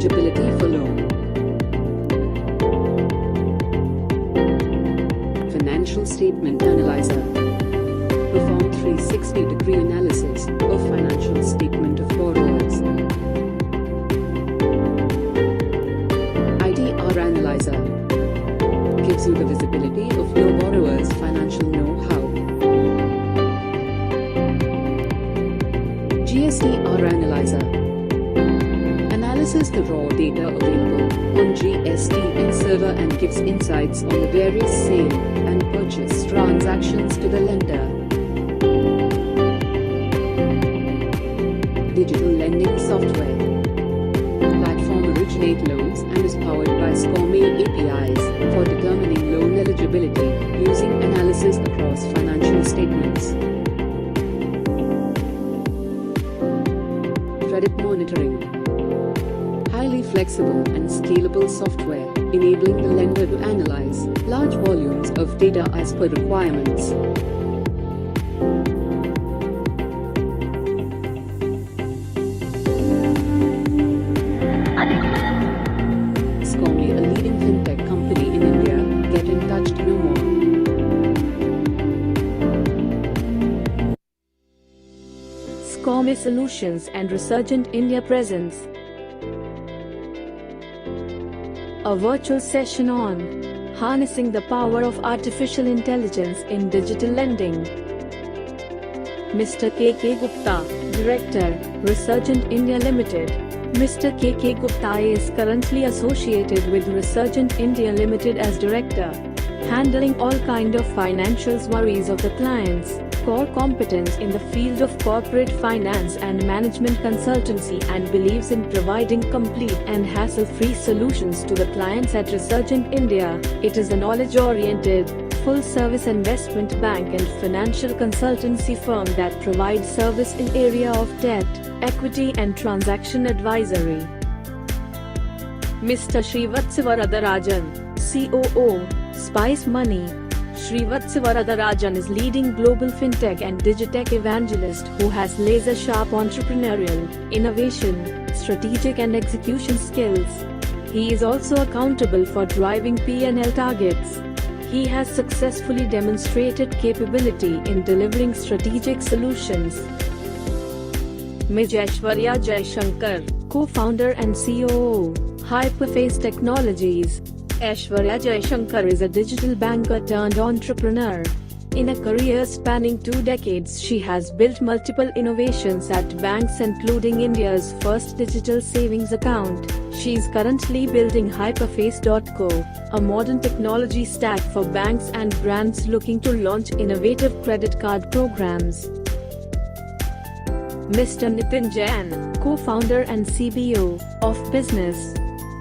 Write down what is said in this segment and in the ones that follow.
eligibility for loan. Financial Statement Analyzer. Perform 360-degree analysis of financial statement of borrowers. IDR Analyzer. Gives you the visibility of your borrower's financial know-how. GSTR Analyzer. Analyzes the raw data available on GST server and gives insights on the various sale and purchase transactions to the lender. Digital lending software. Platform originate loans and is powered by SCOME APIs for determining loan eligibility using analysis across financial statements. Credit monitoring. Highly flexible and scalable software, enabling the lender to analyze large volumes of data as per requirements. SCOME, a leading fintech company in India. Get in touch to know more. SCOME Solutions and Resurgent India presents a virtual session on harnessing the power of artificial intelligence in digital lending. Mr. K.K. Gupta, Director, Resurgent India Limited. Mr. K.K. Gupta is currently associated with Resurgent India Limited as Director, handling all kind of financial worries of the clients. Core competence in the field of corporate finance and management consultancy, and believes in providing complete and hassle-free solutions to the clients at Resurgent India. It is a knowledge-oriented, full-service investment bank and financial consultancy firm that provides service in area of debt, equity and transaction advisory. Mr. Srivatsa Varadarajan, COO, Spice Money. Srivatsa Varadarajan is leading global fintech and digitech evangelist who has laser-sharp entrepreneurial, innovation, strategic and execution skills. He is also accountable for driving P&L targets. He has successfully demonstrated capability in delivering strategic solutions. Ms. Aishwarya Jaishankar, co-founder and COO, Hyperface Technologies. Aishwarya Jaishankar is a digital banker turned entrepreneur. In a career spanning 2 decades, she has built multiple innovations at banks including India's first digital savings account. She is currently building Hyperface.co, a modern technology stack for banks and brands looking to launch innovative credit card programs. Mr. Nitin Jain, co-founder and CBO of Business.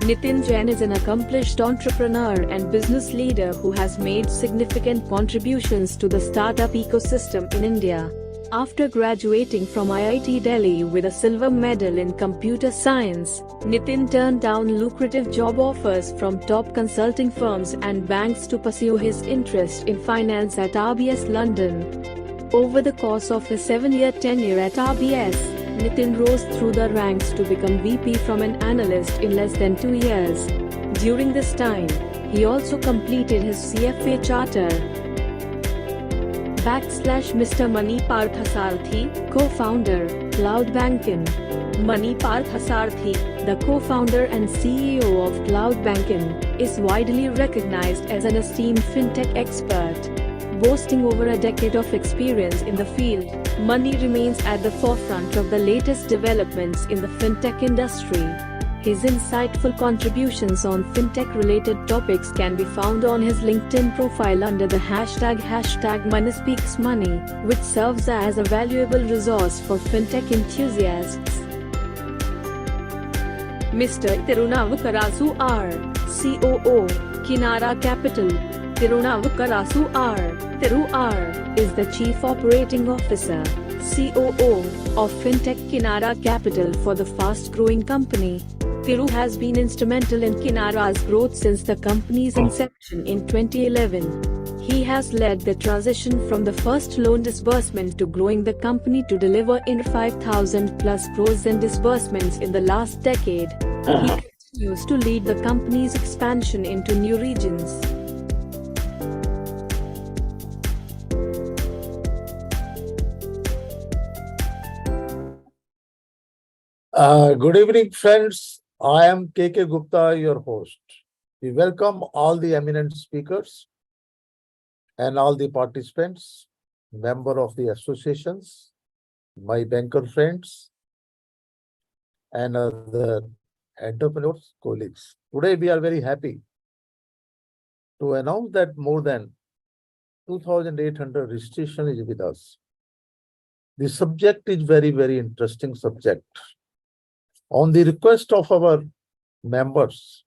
Nitin Jain is an accomplished entrepreneur and business leader who has made significant contributions to the startup ecosystem in India. After graduating from IIT Delhi with a silver medal in computer science, Nitin turned down lucrative job offers from top consulting firms and banks to pursue his interest in finance at RBS London. Over the course of his 7-year tenure at RBS, Nitin rose through the ranks to become VP from an analyst in less than 2 years. During this time, he also completed his CFA charter. Mr. Mani Parthasarathy, co-founder, Cloud Banking. Mani Parthasarathy, the co-founder and CEO of Cloud Banking, is widely recognized as an esteemed fintech expert. Boasting over a decade of experience in the field, Mani remains at the forefront of the latest developments in the fintech industry. His insightful contributions on fintech-related topics can be found on his LinkedIn profile under the hashtag #MoneySpeaksMoney, which serves as a valuable resource for fintech enthusiasts. Mr. Tirunavukarasu R., COO, Kinara Capital. Tirunavukarasu R. Thiru R. is the Chief Operating Officer, COO, of Fintech Kinara Capital for the fast-growing company. Thiru has been instrumental in Kinara's growth since the company's inception in 2011. He has led the transition from the first loan disbursement to growing the company to deliver in 5,000 plus crores in disbursements in the last decade. He used to lead the company's expansion into new regions. Good evening, friends. I am KK Gupta, your host. We welcome all the eminent speakers and all the participants, member of the associations, my banker friends, and other entrepreneurs, colleagues. Today, we are very happy to announce that more than 2,800 registration is with us. The subject is very interesting subject. On the request of our members,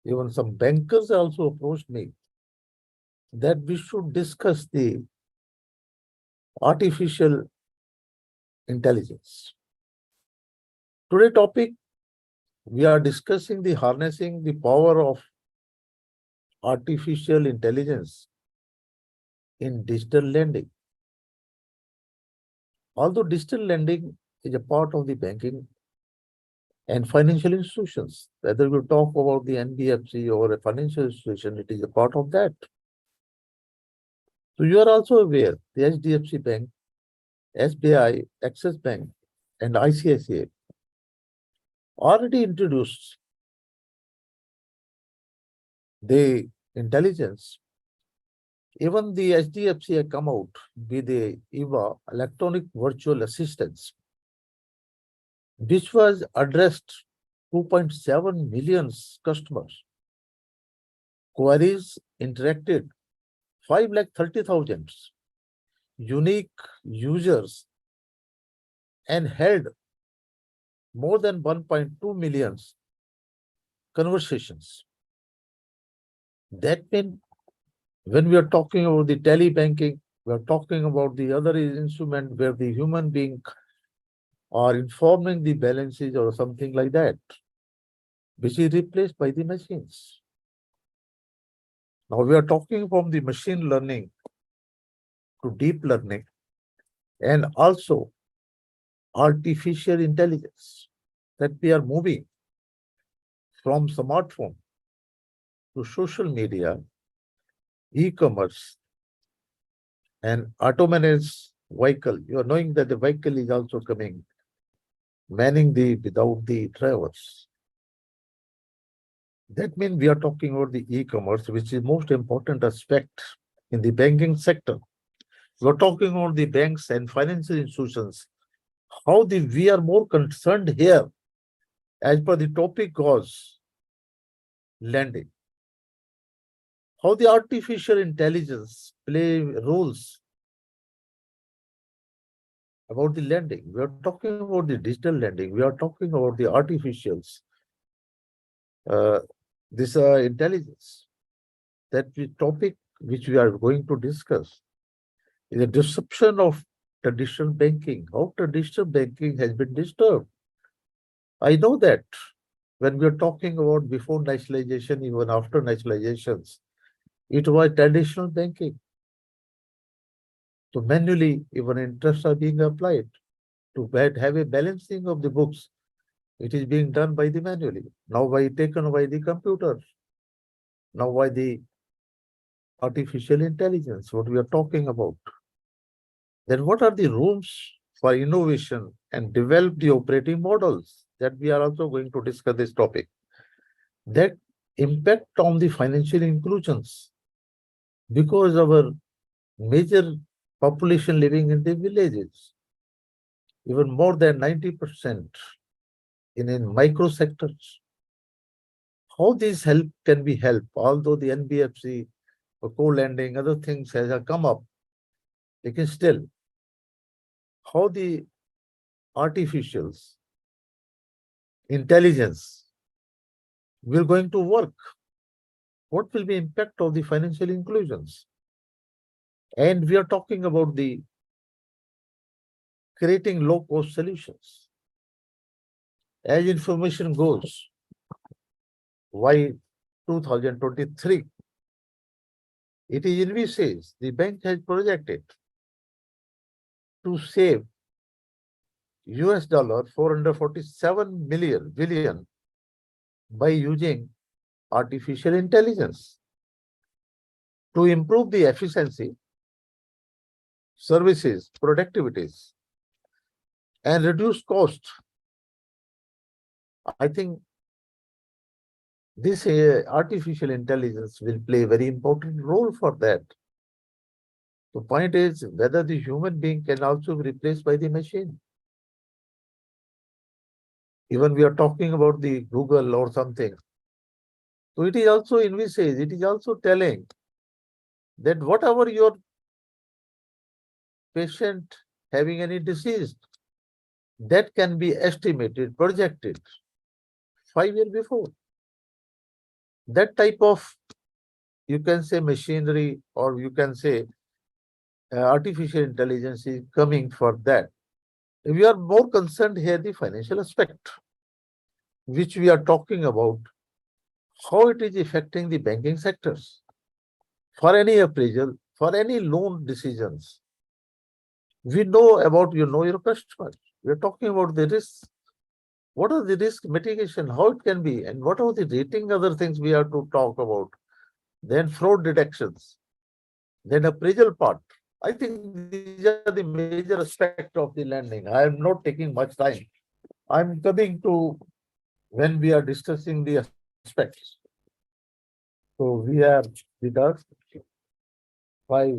even some bankers also approached me that we should discuss the artificial intelligence. Today topic, we are discussing the harnessing the power of artificial intelligence in digital lending. Although digital lending is a part of the banking and financial institutions, whether we talk about the NBFC or a financial institution, it is a part of that. So you are also aware the HDFC Bank, SBI, Axis Bank, and ICICI already introduced the intelligence. Even the HDFC had come out with the EVA, electronic virtual assistants, which was addressed 2.7 million customers. Queries interacted 530,000 unique users and held more than 1.2 million conversations. That means when we are talking about the telebanking, we are talking about the other instrument where the human being are informing the balances or something like that, which is replaced by the machines. Now we are talking from the machine learning to deep learning and also artificial intelligence, that we are moving from smartphone to social media, e-commerce, and autonomous vehicle. You are knowing that the vehicle is also coming, manning the without the drivers. That means we are talking about the e-commerce, which is most important aspect in the banking sector. We are talking about the banks and financial institutions. How we are more concerned here, as per the topic was lending. How the artificial intelligence play roles about the lending. We are talking about the digital lending. We are talking about the artificials. This intelligence. That the topic which we are going to discuss is a disruption of traditional banking. How traditional banking has been disturbed. I know that when we are talking about before nationalization, even after nationalizations, it was traditional banking. So manually, even interests are being applied. To have a balancing of the books, it is being done by the manually. Now taken by the computer. Now by the artificial intelligence, what we are talking about. Then what are the rooms for innovation and develop the operating models? That we are also going to discuss this topic. That impact on the financial inclusions, because our major population living in the villages, even more than 90% in micro sectors. How this help can be helped, although the NBFC or co-lending, other things has come up, they can still, how the artificials intelligence will going to work? What will be impact of the financial inclusions? And we are talking about the creating low-cost solutions. As information goes, why 2023, it is envisaged, the bank has projected to save US dollar 447 billion by using artificial intelligence to improve the efficiency, services, productivities, and reduce cost. I think this artificial intelligence will play a very important role for that. The point is whether the human being can also be replaced by the machine. Even we are talking about the Google or something. So it is also envisaged, it is also telling that whatever your patient having any disease, that can be estimated, projected 5 years before. That type of, you can say, machinery, or you can say artificial intelligence is coming for that. We are more concerned here the financial aspect, which we are talking about, how it is affecting the banking sectors. For any appraisal, for any loan decisions, we know about, your customers. We are talking about the risks. What are the risk mitigation, how it can be, and what are the rating, other things we have to talk about. Then fraud detections, then appraisal part. I think these are the major aspects of the lending. I am not taking much time. I'm coming to when we are discussing the aspects. So we have with us 5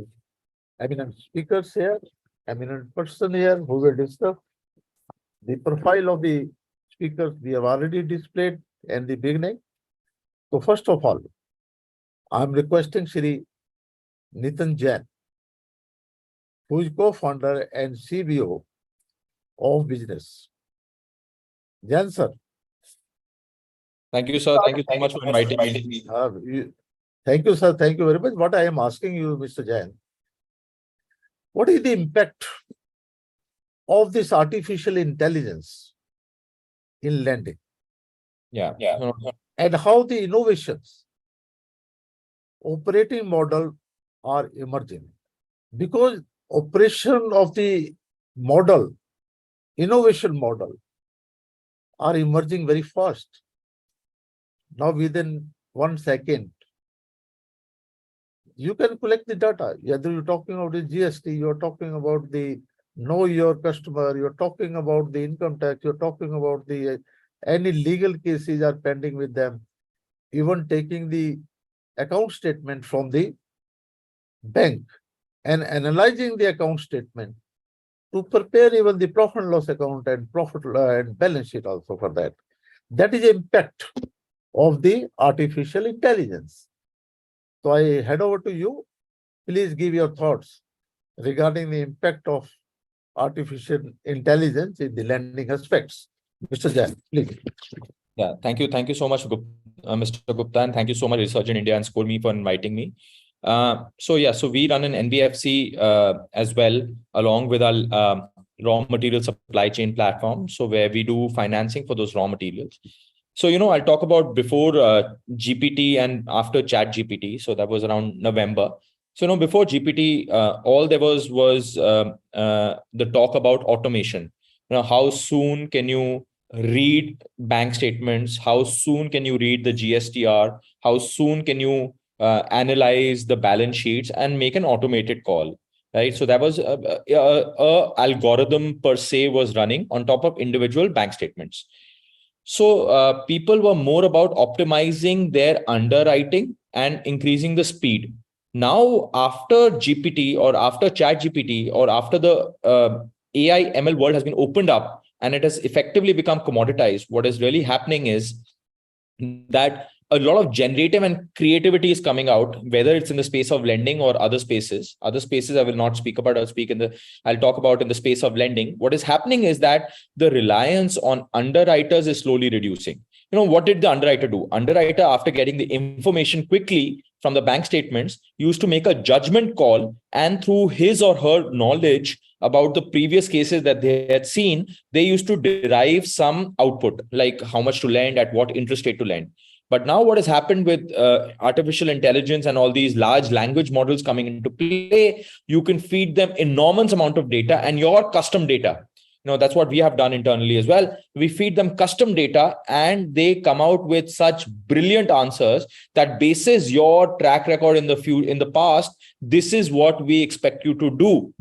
eminent speakers here, eminent person here who will discuss. The profile of the speakers we have already displayed in the beginning. So first of all, I'm requesting Shri Nitin Jain, who is co-founder and CBO of business. Jain sir. Thank you, sir. Thank you so much for inviting me. Thank you, sir. Thank you very much. What I am asking you, Mr. Jain, what is the impact of this artificial intelligence in lending? Yeah. And how the innovations, operating model are emerging? Because operation of the model, innovation model, are emerging very fast. Now within 1 second, you can collect the data. Whether you're talking about the GST, you're talking about the know your customer, you're talking about the income tax, you're talking about the any legal cases are pending with them, even taking the account statement from the bank and analyzing the account statement to prepare even the profit and loss account and profit and balance sheet also for that. That is the impact of the artificial intelligence. So I head over to you. Please give your thoughts regarding the impact of artificial intelligence in the lending aspects. Mr. Jain, please. Yeah. Thank you. Thank you so much, Mr. Gupta, and thank you so much, Research in India and ScoreMe, for inviting me. So we run an NBFC as well, along with our raw material supply chain platform. So where we do financing for those raw materials. So, I'll talk about before GPT and after Chat GPT. So that was around November. So, before GPT, all there was the talk about automation. How soon can you read bank statements? How soon can you read the GSTR? How soon can you analyze the balance sheets and make an automated call? Right. So that was a algorithm per se was running on top of individual bank statements. So people were more about optimizing their underwriting and increasing the speed. Now, after GPT or after Chat GPT or after the AI ML world has been opened up and it has effectively become commoditized, what is really happening is that a lot of generative and creativity is coming out, whether it's in the space of lending or other spaces. Other spaces I will not speak about. I'll talk about in the space of lending. What is happening is that the reliance on underwriters is slowly reducing. What did the underwriter do? Underwriter, after getting the information quickly from the bank statements, used to make a judgment call, and through his or her knowledge about the previous cases that they had seen, they used to derive some output, like how much to lend, at what interest rate to lend. But now what has happened with artificial intelligence and all these large language models coming into play, you can feed them enormous amount of data and your custom data. That's what we have done internally as well. We feed them custom data and they come out with such brilliant answers that bases your track record in the past, this is what we expect you to do.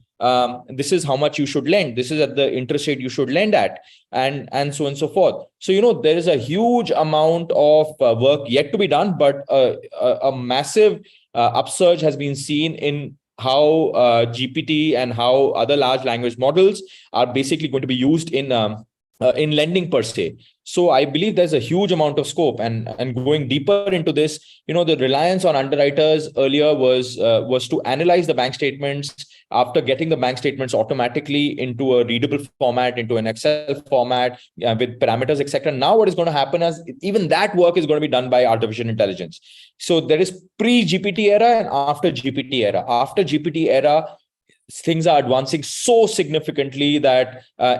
This is how much you should lend. This is at the interest rate you should lend at, and so on and so forth. So, there is a huge amount of work yet to be done, but a massive upsurge has been seen in how GPT and how other large language models are basically going to be used in lending per se. So I believe there's a huge amount of scope, and going deeper into this, the reliance on underwriters earlier was to analyze the bank statements. After getting the bank statements automatically into a readable format, into an Excel format with parameters, etc. Now what is going to happen is even that work is going to be done by artificial intelligence. So there is pre-GPT era and after GPT era. After GPT era, things are advancing so significantly that so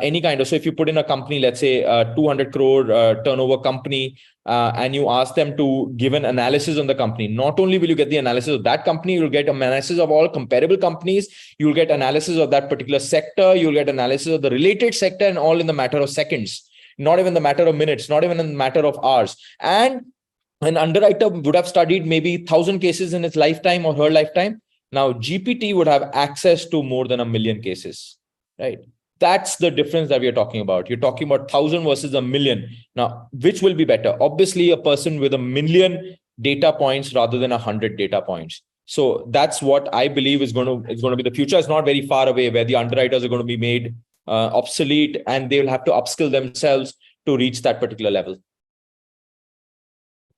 if you put in a company, let's say 200 crore turnover company, and you ask them to give an analysis on the company, not only will you get the analysis of that company, you'll get analysis of all comparable companies, you'll get analysis of that particular sector, you'll get analysis of the related sector, and all in the matter of seconds, not even the matter of minutes, not even in the matter of hours. And an underwriter would have studied maybe 1,000 cases in his lifetime or her lifetime. Now, GPT would have access to more than 1 million cases, right? That's the difference that we are talking about. You're talking about 1,000 versus 1 million. Now, which will be better? Obviously, a person with 1 million data points rather than 100 data points. So that's what I believe is going to be the future. It's not very far away, where the underwriters are going to be made obsolete, and they will have to upskill themselves to reach that particular level.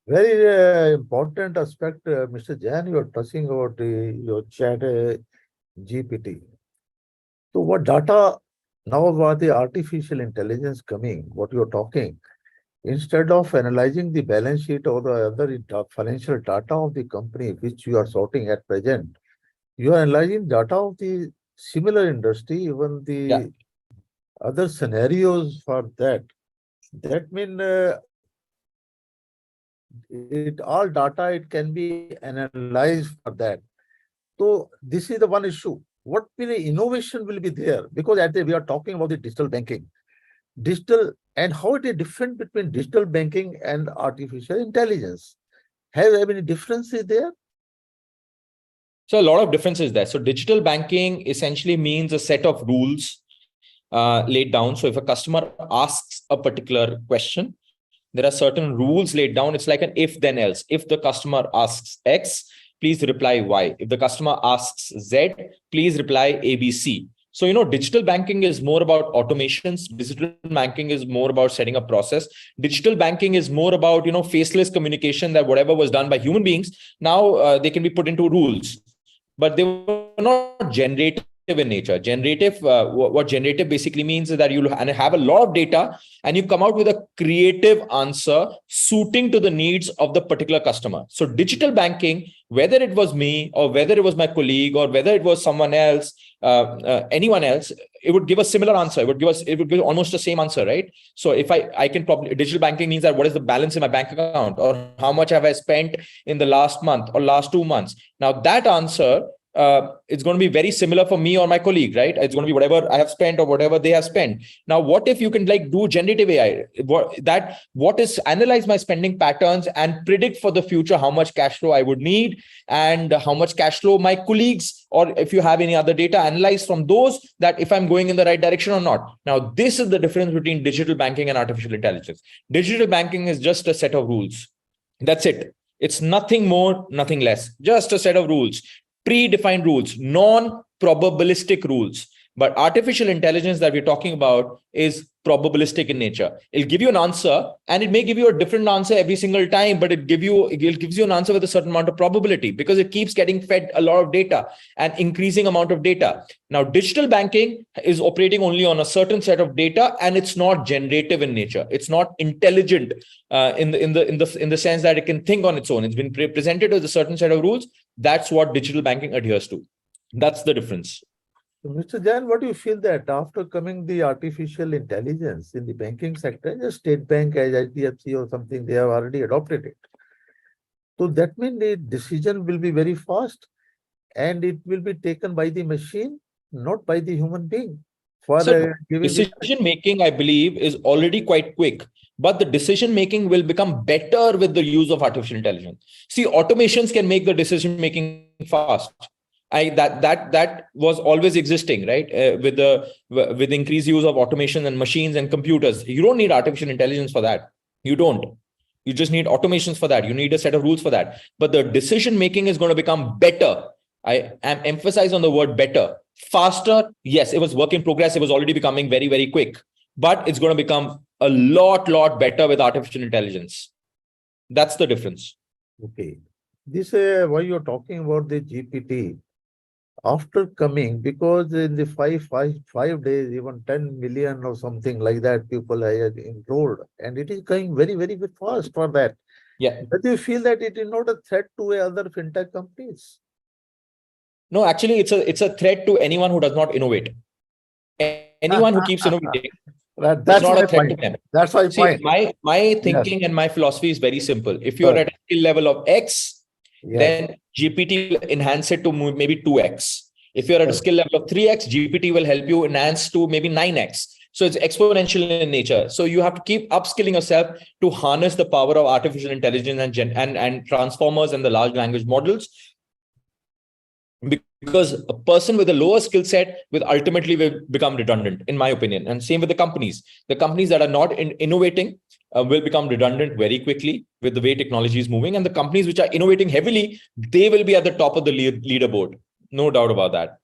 Very important aspect, Mr. Jain, you are touching about your chat GPT. So what data now about the artificial intelligence coming, what you are talking, instead of analyzing the balance sheet or the other financial data of the company which you are sorting at present, you are analyzing data of the similar industry, even the other scenarios for that. That means all data, it can be analyzed for that. So this is the one issue. What will the innovation will be there? Because we are talking about the digital banking. Digital, and how it is different between digital banking and artificial intelligence. Have there any differences there? So a lot of differences there. So digital banking essentially means a set of rules laid down. So if a customer asks a particular question, there are certain rules laid down. It's like an if then else. If the customer asks X, please reply Y. If the customer asks Z, please reply ABC. So, digital banking is more about automations. Digital banking is more about setting a process. Digital banking is more about, faceless communication, that whatever was done by human beings, now they can be put into rules. But they were not generative in nature. What generative basically means is that you have a lot of data and you come out with a creative answer suiting to the needs of the particular customer. So digital banking, whether it was me or whether it was my colleague or whether it was someone else, anyone else, it would give a similar answer. It would give almost the same answer, right? So if I can probably, digital banking means that what is the balance in my bank account, or how much have I spent in the last month or last 2 months? Now that answer, it's going to be very similar for me or my colleague, right? It's going to be whatever I have spent or whatever they have spent. Now, what if you can do generative AI? Analyze my spending patterns and predict for the future how much cash flow I would need and how much cash flow my colleagues, or if you have any other data, analyze from those, that if I'm going in the right direction or not. Now, this is the difference between digital banking and artificial intelligence. Digital banking is just a set of rules. That's it. It's nothing more, nothing less. Just a set of rules. Predefined rules, non-probabilistic rules. But artificial intelligence that we're talking about is probabilistic in nature. It'll give you an answer, and it may give you a different answer every single time, but it gives you an answer with a certain amount of probability, because it keeps getting fed a lot of data and increasing amount of data. Now, digital banking is operating only on a certain set of data, and it's not generative in nature. It's not intelligent in the sense that it can think on its own. It's been presented with a certain set of rules. That's what digital banking adheres to. That's the difference. So, Mr. Jain, what do you feel that after coming the artificial intelligence in the banking sector, the State Bank as HDFC or something, they have already adopted it. So that means the decision will be very fast and it will be taken by the machine, not by the human being. for So giving the decision making, I believe, is already quite quick, but the decision making will become better with the use of artificial intelligence. See, automations can make the decision making fast. That was always existing, right? With increased use of automation and machines and computers, you don't need artificial intelligence for that. You don't. You just need automations for that. You need a set of rules for that. But the decision making is going to become better. I am emphasize on the word better. Faster, yes, it was work in progress. It was already becoming very, very quick, but it's going to become a lot better with artificial intelligence. That's the difference. Okay. This why you're talking about the GPT. After coming, because in the five days, even 10 million or something like that, people are enrolled, and it is going very fast for that. Yeah. But you feel that it is not a threat to other fintech companies? No, actually, it's a threat to anyone who does not innovate. Anyone who keeps innovating, That's it's not my a threat to point. them. That's my See, point. my thinking and my philosophy is very simple. If you are at a skill level of X, then GPT will enhance it to maybe 2X. If you're at a skill level of 3X, GPT will help you enhance to maybe 9X. So it's exponential in nature. So you have to keep upskilling yourself to harness the power of artificial intelligence and transformers and the large language models. Because a person with a lower skill set will ultimately become redundant, in my opinion. And same with the companies. The companies that are not innovating will become redundant very quickly with the way technology is moving. And the companies which are innovating heavily, they will be at the top of the leaderboard. No doubt about that.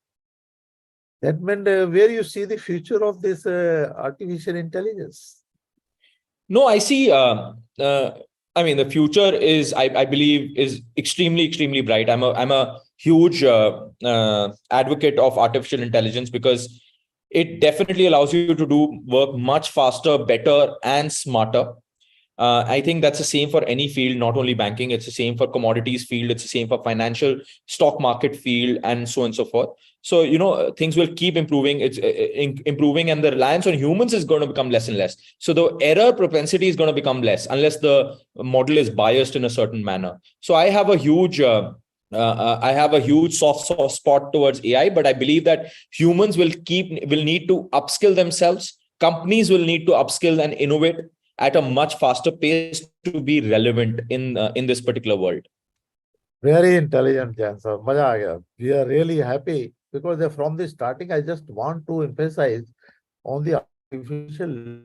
That meant where you see the future of this artificial intelligence? No, I see. I mean, the future is, I believe, is extremely bright. I'm a huge advocate of artificial intelligence because it definitely allows you to do work much faster, better, and smarter. I think that's the same for any field, not only banking. It's the same for commodities field. It's the same for financial stock market field, and so on and so forth. So, things will keep improving. It's improving, and the reliance on humans is going to become less and less. So the error propensity is going to become less unless the model is biased in a certain manner. So I have a huge soft spot towards AI, but I believe that humans will need to upskill themselves. Companies will need to upskill and innovate at a much faster pace to be relevant in this particular world. Very intelligent answer. Maja aa gaya. We are really happy because from the starting, I just want to emphasize on the artificial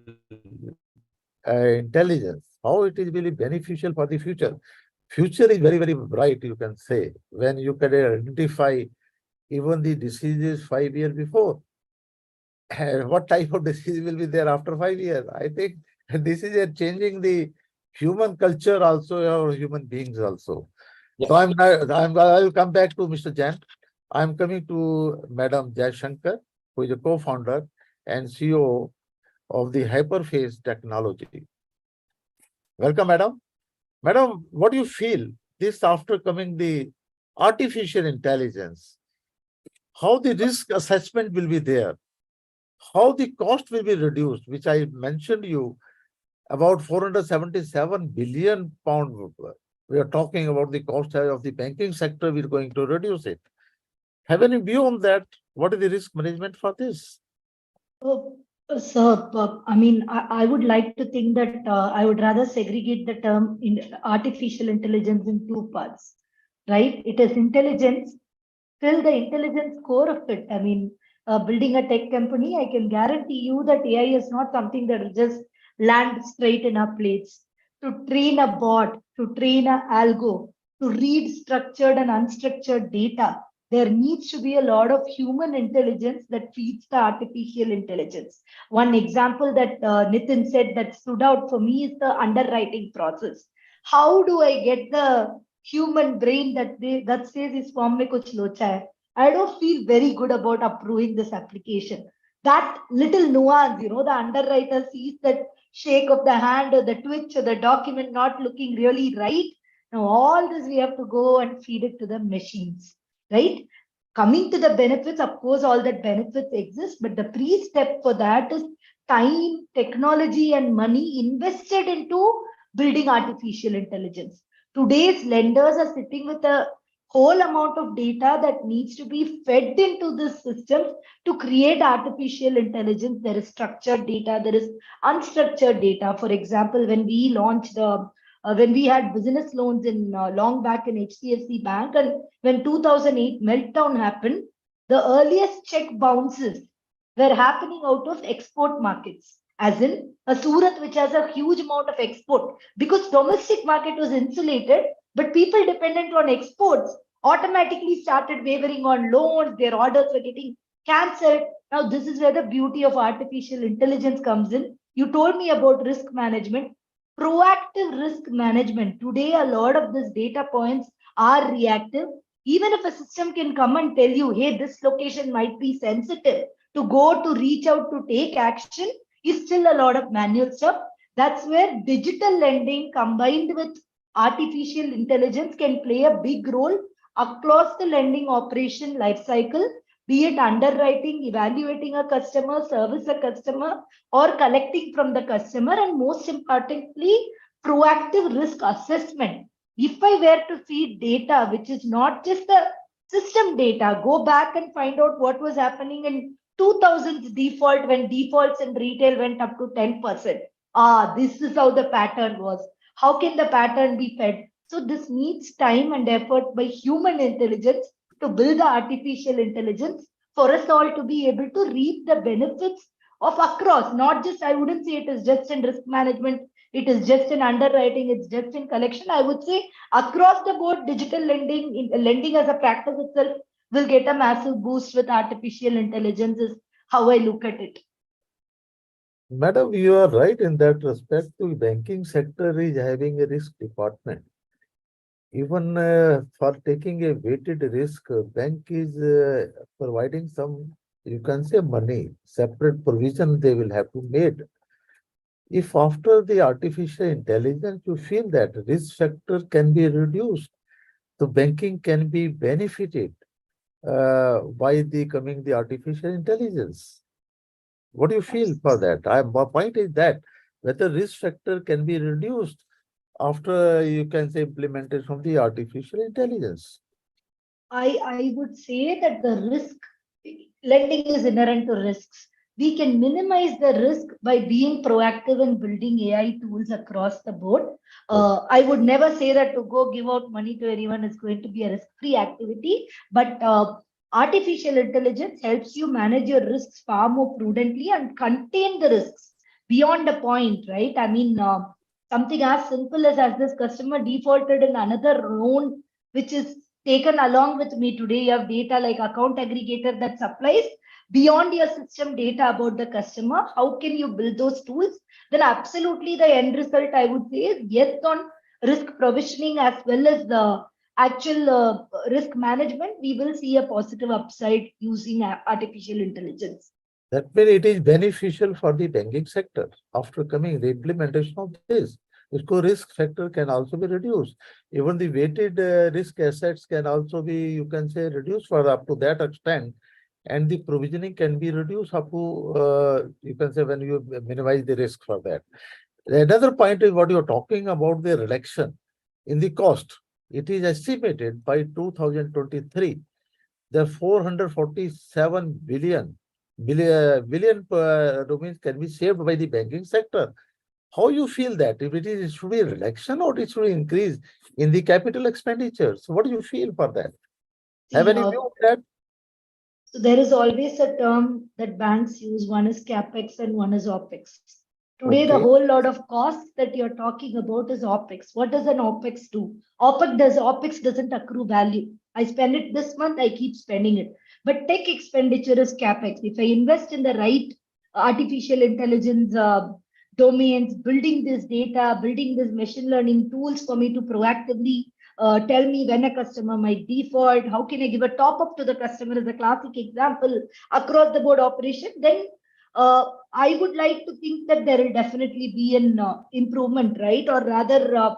intelligence, how it is really beneficial for the future. Future is very bright, you can say, when you can identify even the diseases 5 years before. And what type of disease will be there after 5 years? I think this is changing the human culture also, or human beings also. Yeah. So I will come back to Mr. Jain. I'm coming to Madam Jai Shankar, who is a co-founder and CEO of the Hyperface Technology. Welcome, madam. Madam, what do you feel this after coming the artificial intelligence? How the risk assessment will be there? How the cost will be reduced, which I mentioned you about 477 billion pound. We are talking about the cost of the banking sector. We're going to reduce it. Have any view on that? What is the risk management for this? I mean, I would like to think that I would rather segregate the term in artificial intelligence in two parts, right? It is intelligence, till the intelligence core of it. I mean, building a tech company, I can guarantee you that AI is not something that will just land straight in our plates. To train a bot, to train a algo, to read structured and unstructured data, there needs to be a lot of human intelligence that feeds the artificial intelligence. One example that Nitin said that stood out for me is the underwriting process. How do I get the human brain that says is form mein kuch locha hai? I don't feel very good about approving this application. That little nuance, the underwriter sees that shake of the hand or the twitch or the document not looking really right. Now all this we have to go and feed it to the machines, right? Coming to the benefits, of course, all that benefits exist, but the pre-step for that is time, technology, and money invested into building artificial intelligence. Today's lenders are sitting with a whole amount of data that needs to be fed into this system to create artificial intelligence. There is structured data, there is unstructured data. For example, when we launched when we had business loans in long back in HDFC Bank, and when 2008 meltdown happened, the earliest check bounces were happening out of export markets, as in a Surat, which has a huge amount of export, because domestic market was insulated, but people dependent on exports automatically started wavering on loans, their orders were getting cancelled. Now, this is where the beauty of artificial intelligence comes in. You told me about risk management. Proactive risk management. Today, a lot of these data points are reactive. Even if a system can come and tell you, hey, this location might be sensitive, to go to reach out to take action is still a lot of manual stuff. That's where digital lending combined with artificial intelligence can play a big role across the lending operation life cycle, be it underwriting, evaluating a customer, service a customer, or collecting from the customer, and most importantly, proactive risk assessment. If I were to feed data, which is not just the system data, go back and find out what was happening in 2000s default when defaults in retail went up to 10%. This is how the pattern was. How can the pattern be fed? So this needs time and effort by human intelligence to build the artificial intelligence for us all to be able to reap the benefits of across, not just, I wouldn't say it is just in risk management, it is just in underwriting, it's just in collection. I would say across the board, digital lending, lending as a practice itself will get a massive boost with artificial intelligence is how I look at it. Madam, you are right in that respect. The banking sector is having a risk department. Even for taking a weighted risk, bank is providing some, you can say, money, separate provision they will have to made. If after the artificial intelligence, you feel that risk factor can be reduced, the banking can be benefited by the coming the artificial intelligence. What do you feel for that? My point is that whether risk factor can be reduced after, you can say, implementation of the artificial intelligence. I would say that the risk lending is inherent to risks. We can minimize the risk by being proactive and building AI tools across the board. I would never say that to go give out money to anyone is going to be a risk-free activity, but artificial intelligence helps you manage your risks far more prudently and contain the risks beyond a point, right? I mean, something as simple as this customer defaulted in another loan, which is taken along with me today. You have data like account aggregator that supplies beyond your system data about the customer. How can you build those tools? Then absolutely the end result, I would say, is yes on risk provisioning as well as the actual risk management. We will see a positive upside using artificial intelligence. That means it is beneficial for the banking sector after coming the implementation of this. Its risk factor can also be reduced. Even the weighted risk assets can also be, you can say, reduced for up to that extent. And the provisioning can be reduced up to, you can say, when you minimize the risk for that. Another point is what you're talking about, the reduction in the cost. It is estimated by 2023, the 447 billion rupees can be saved by the banking sector. How you feel that? If it should be a reduction or it should increase in the capital expenditure? So what do you feel for that? Have any view on that? So there is always a term that banks use. One is capex and one is opex. Today, the whole lot of costs that you're talking about is Opex. What does an Opex do? Opex doesn't accrue value. I spend it this month, I keep spending it. But tech expenditure is CapEx. If I invest in the right artificial intelligence domains, building this data, building this machine learning tools for me to proactively tell me when a customer might default, how can I give a top up to the customer as a classic example across the board operation, then I would like to think that there will definitely be an improvement, right? Or rather,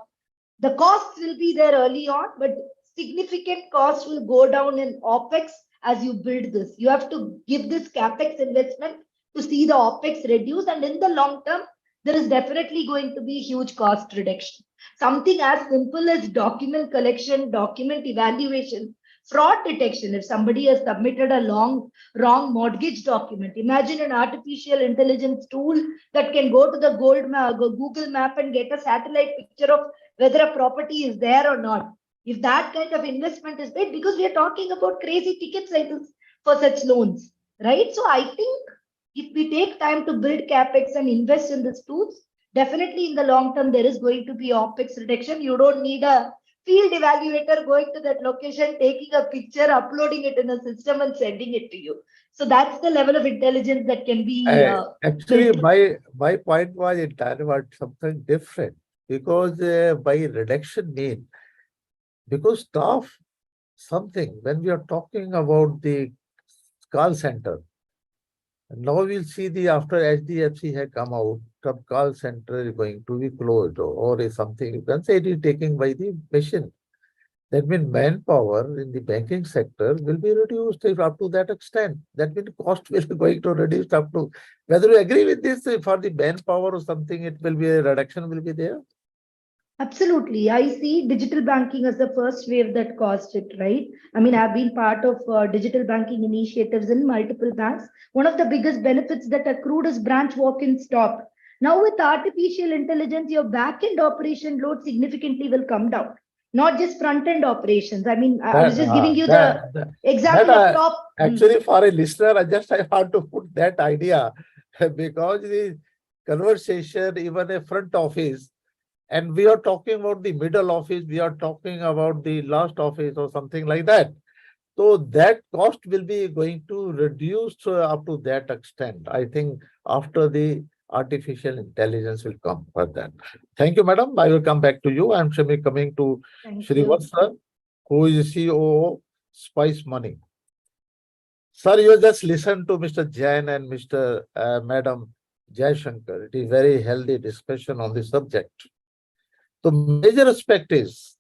the costs will be there early on, but significant costs will go down in Opex as you build this. You have to give this CapEx investment to see the Opex reduce, and in the long term, there is definitely going to be huge cost reduction. Something as simple as document collection, document evaluation, fraud detection. If somebody has submitted a wrong mortgage document, imagine an artificial intelligence tool that can go to the Google map and get a satellite picture of whether a property is there or not. If that kind of investment is made, because we are talking about crazy ticket sizes for such loans, right? So I think if we take time to build capex and invest in these tools, definitely in the long term, there is going to be Opex reduction. You don't need a field evaluator going to that location, taking a picture, uploading it in a system and sending it to you. So that's the level of intelligence that can be Actually, built. my point was entirely about something different, because by reduction mean, because staff something, when we are talking about the call center, now we'll see the after HDFC had come out, some call center is going to be closed, or is something, you can say it is taken by the machine. That means manpower in the banking sector will be reduced if up to that extent. That means cost will be going to reduce up to, whether you agree with this, for the manpower or something, it will be a reduction will be there. Absolutely. I see digital banking as the first wave that caused it, right? I mean, I've been part of digital banking initiatives in multiple banks. One of the biggest benefits that accrued is branch walk-in stop. Now with artificial intelligence, your back-end operation load significantly will come down, not just front-end operations. I mean, I was just giving you the example of top. Actually, for a listener, I want to put that idea because the conversation, even a front office, and we are talking about the middle office, we are talking about the last office or something like that. So that cost will be going to reduce up to that extent. I think after the artificial intelligence will come for that. Thank you, madam. I will come back to you. I'm coming to Srivatsa, who is CEO of Spice Money. Sir, you just listen to Mr. Jain and Mr. Madam Jaishankar. It is very healthy discussion on the subject. The major aspect is,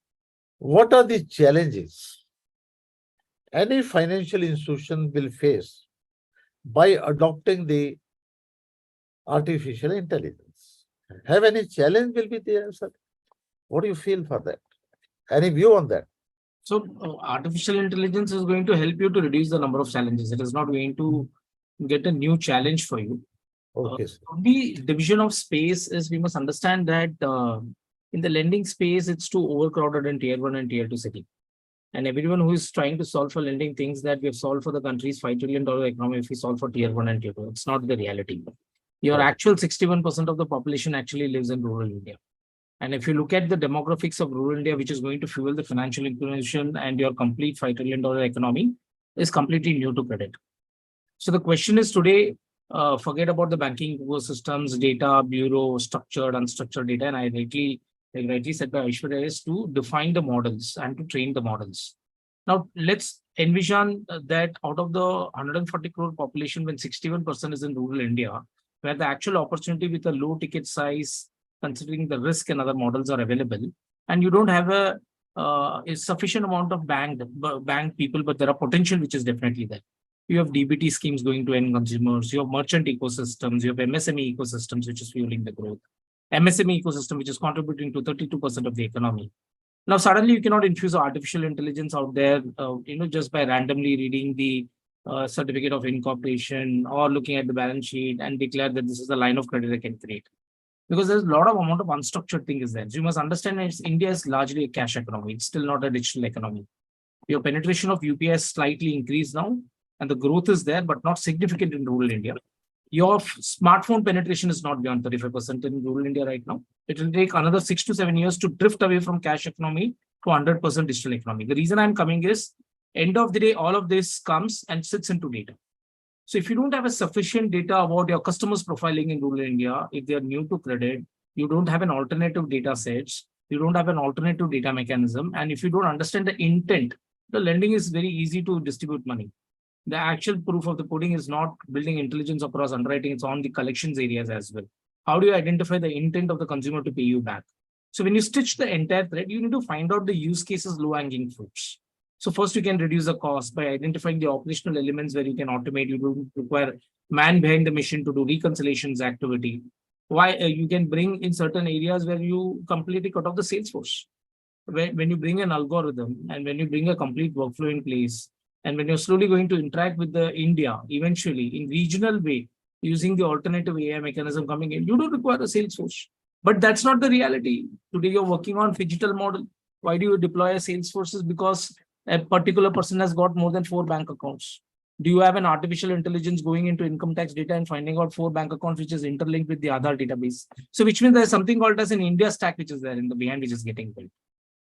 what are the challenges any financial institution will face by adopting the artificial intelligence? Have any challenge will be there, sir? What do you feel for that? Any view on that? So artificial intelligence is going to help you to reduce the number of challenges. It is not going to get a new challenge for you. Okay. The division of space is, we must understand that in the lending space, it's too overcrowded in tier 1 and tier 2 city. And everyone who is trying to solve for lending thinks that we have solved for the country's $5 trillion economy if we solve for tier 1 and tier 2. It's not the reality. Your actual 61% of the population actually lives in rural India. And if you look at the demographics of rural India, which is going to fuel the financial inclusion and your complete $5 trillion economy, is completely new to credit. So the question is today, forget about the banking ecosystems, data, bureau, structured, unstructured data. And I rightly said by Aishwarya, is to define the models and to train the models. Now, let's envision that out of the 140 crore population, when 61% is in rural India, where the actual opportunity with a low ticket size, considering the risk and other models are available, and you don't have a sufficient amount of bank people, but there are potential which is definitely there. You have DBT schemes going to end consumers, you have merchant ecosystems, you have MSME ecosystems, which is fueling the growth. MSME ecosystem, which is contributing to 32% of the economy. Now, suddenly you cannot infuse artificial intelligence out there, just by randomly reading the certificate of incorporation or looking at the balance sheet and declare that this is the line of credit I can create. Because there's a lot of amount of unstructured thing is there. So you must understand that India is largely a cash economy. It's still not a digital economy. Your penetration of UPI has slightly increased now, and the growth is there, but not significant in rural India. Your smartphone penetration is not beyond 35% in rural India right now. It will take another 6 to 7 years to drift away from cash economy to 100% digital economy. The reason I'm coming is, end of the day, all of this comes and sits into data. So if you don't have a sufficient data about your customers profiling in rural India, if they are new to credit, you don't have an alternative data sets, you don't have an alternative data mechanism. And if you don't understand the intent, the lending is very easy to distribute money. The actual proof of the pudding is not building intelligence across underwriting, it's on the collections areas as well. How do you identify the intent of the consumer to pay you back? So when you stitch the entire thread, you need to find out the use cases, low-hanging fruits. So first, you can reduce the cost by identifying the operational elements where you can automate. You don't require man behind the machine to do reconciliations activity. Why you can bring in certain areas where you completely cut off the sales force. When you bring an algorithm and when you bring a complete workflow in place, and when you're slowly going to interact with the India eventually in regional way, using the alternative AI mechanism coming in, you don't require a sales force. But that's not the reality. Today you're working on phygital model. Why do you deploy a sales forces? Because a particular person has got more than 4 bank accounts. Do you have an artificial intelligence going into income tax data and finding out 4 bank accounts which is interlinked with the Aadhaar database? So which means there's something called as an India stack which is there in the behind, which is getting built.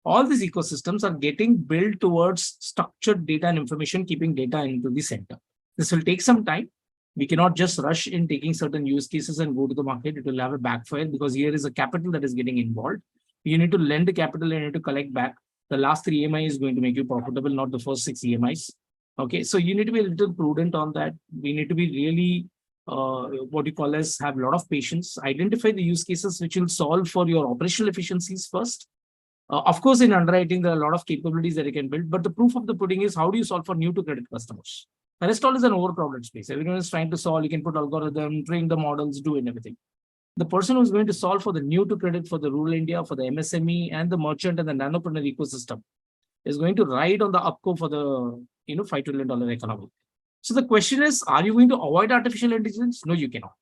All these ecosystems are getting built towards structured data and information, keeping data into the center. This will take some time. We cannot just rush in taking certain use cases and go to the market. It will have a backfire because here is a capital that is getting involved. You need to lend the capital and you need to collect back. The last 3 EMI is going to make you profitable, not the first 6 EMIs. Okay, so you need to be a little prudent on that. We need to be really, what you call as have a lot of patience. Identify the use cases which will solve for your operational efficiencies first. Of course, in underwriting, there are a lot of capabilities that you can build, but the proof of the pudding is how do you solve for new to credit customers? The rest all is an overcrowded space. Everyone is trying to solve. You can put algorithm, train the models, do and everything. The person who's going to solve for the new to credit for the rural India, for the MSME and the merchant and the nanopreneur ecosystem is going to ride on the upco for the $5 trillion economy. So the question is, are you going to avoid artificial intelligence? No, you cannot.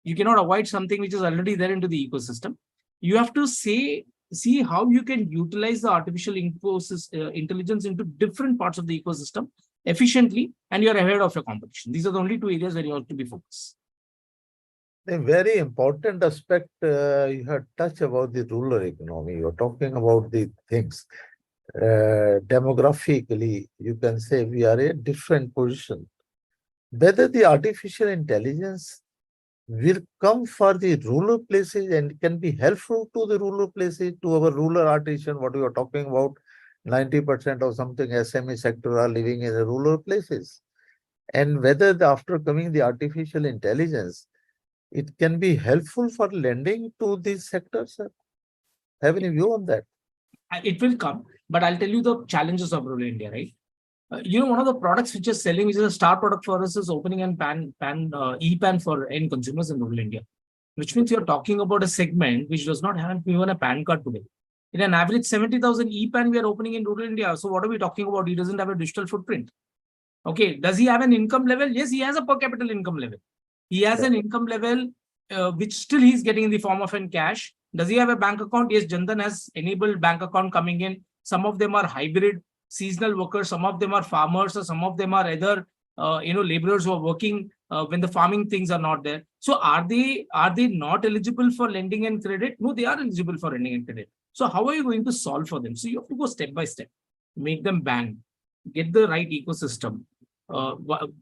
You cannot avoid something which is already there into the ecosystem. You have to see how you can utilize the artificial intelligence into different parts of the ecosystem efficiently, and you're ahead of your competition. These are the only 2 areas where you have to be focused. A very important aspect you had touched about the rural economy. You're talking about the things. Demographically, you can say we are in a different position. Whether the artificial intelligence will come for the rural places and can be helpful to the rural places, to our rural artisan, what we are talking about, 90% or something SME sector are living in the rural places. And whether after coming the artificial intelligence, it can be helpful for lending to these sectors, sir? Have any view on that? It will come, but I'll tell you the challenges of rural India, right? One of the products which is selling, which is a star product for us, is opening and e-PAN for end consumers in rural India, which means you're talking about a segment which does not have even a PAN card today. In an average 70,000 e-PAN we are opening in rural India. So what are we talking about? He doesn't have a digital footprint. Okay, does he have an income level? Yes, he has a per capita income level. He has an income level which still he's getting in the form of in cash. Does he have a bank account? Yes, Jan Dhan has enabled bank account coming in. Some of them are hybrid seasonal workers, some of them are farmers, or some of them are other laborers who are working when the farming things are not there. So are they not eligible for lending and credit? No, they are eligible for lending and credit. So how are you going to solve for them? So you have to go step by step, make them bank, get the right ecosystem,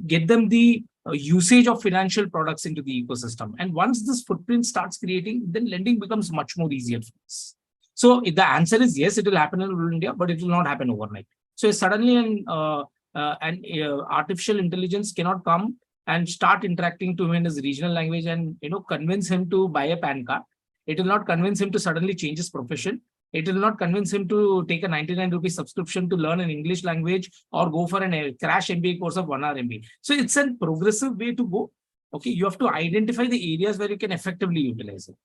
get them the usage of financial products into the ecosystem. And once this footprint starts creating, then lending becomes much more easier for us. So the answer is yes, it will happen in rural India, but it will not happen overnight. So suddenly an artificial intelligence cannot come and start interacting to him in his regional language and convince him to buy a PAN card. It will not convince him to suddenly change his profession. It will not convince him to take a 99 rupee subscription to learn an English language or go for a crash MBA course of 1 hour MBA. So it's a progressive way to go. Okay, you have to identify the areas where you can effectively utilize it.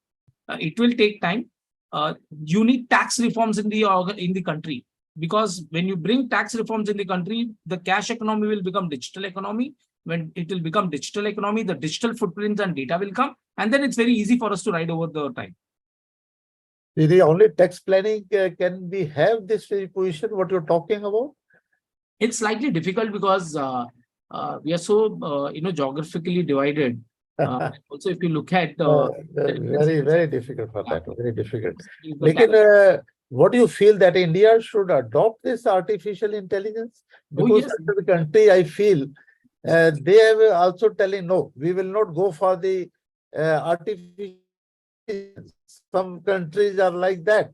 It will take time. You need tax reforms in the country, because when you bring tax reforms in the country, the cash economy will become digital economy. When it will become digital economy, the digital footprints and data will come, and then it's very easy for us to ride over the time. The only tax planning can we have this position, what you're talking about? It's slightly difficult because we are so geographically divided. Also, if you look at very difficult for that. Very difficult. What do you feel that India should adopt this artificial intelligence? Because as a country, I feel they are also telling no, we will not go for the artificial. Some countries are like that.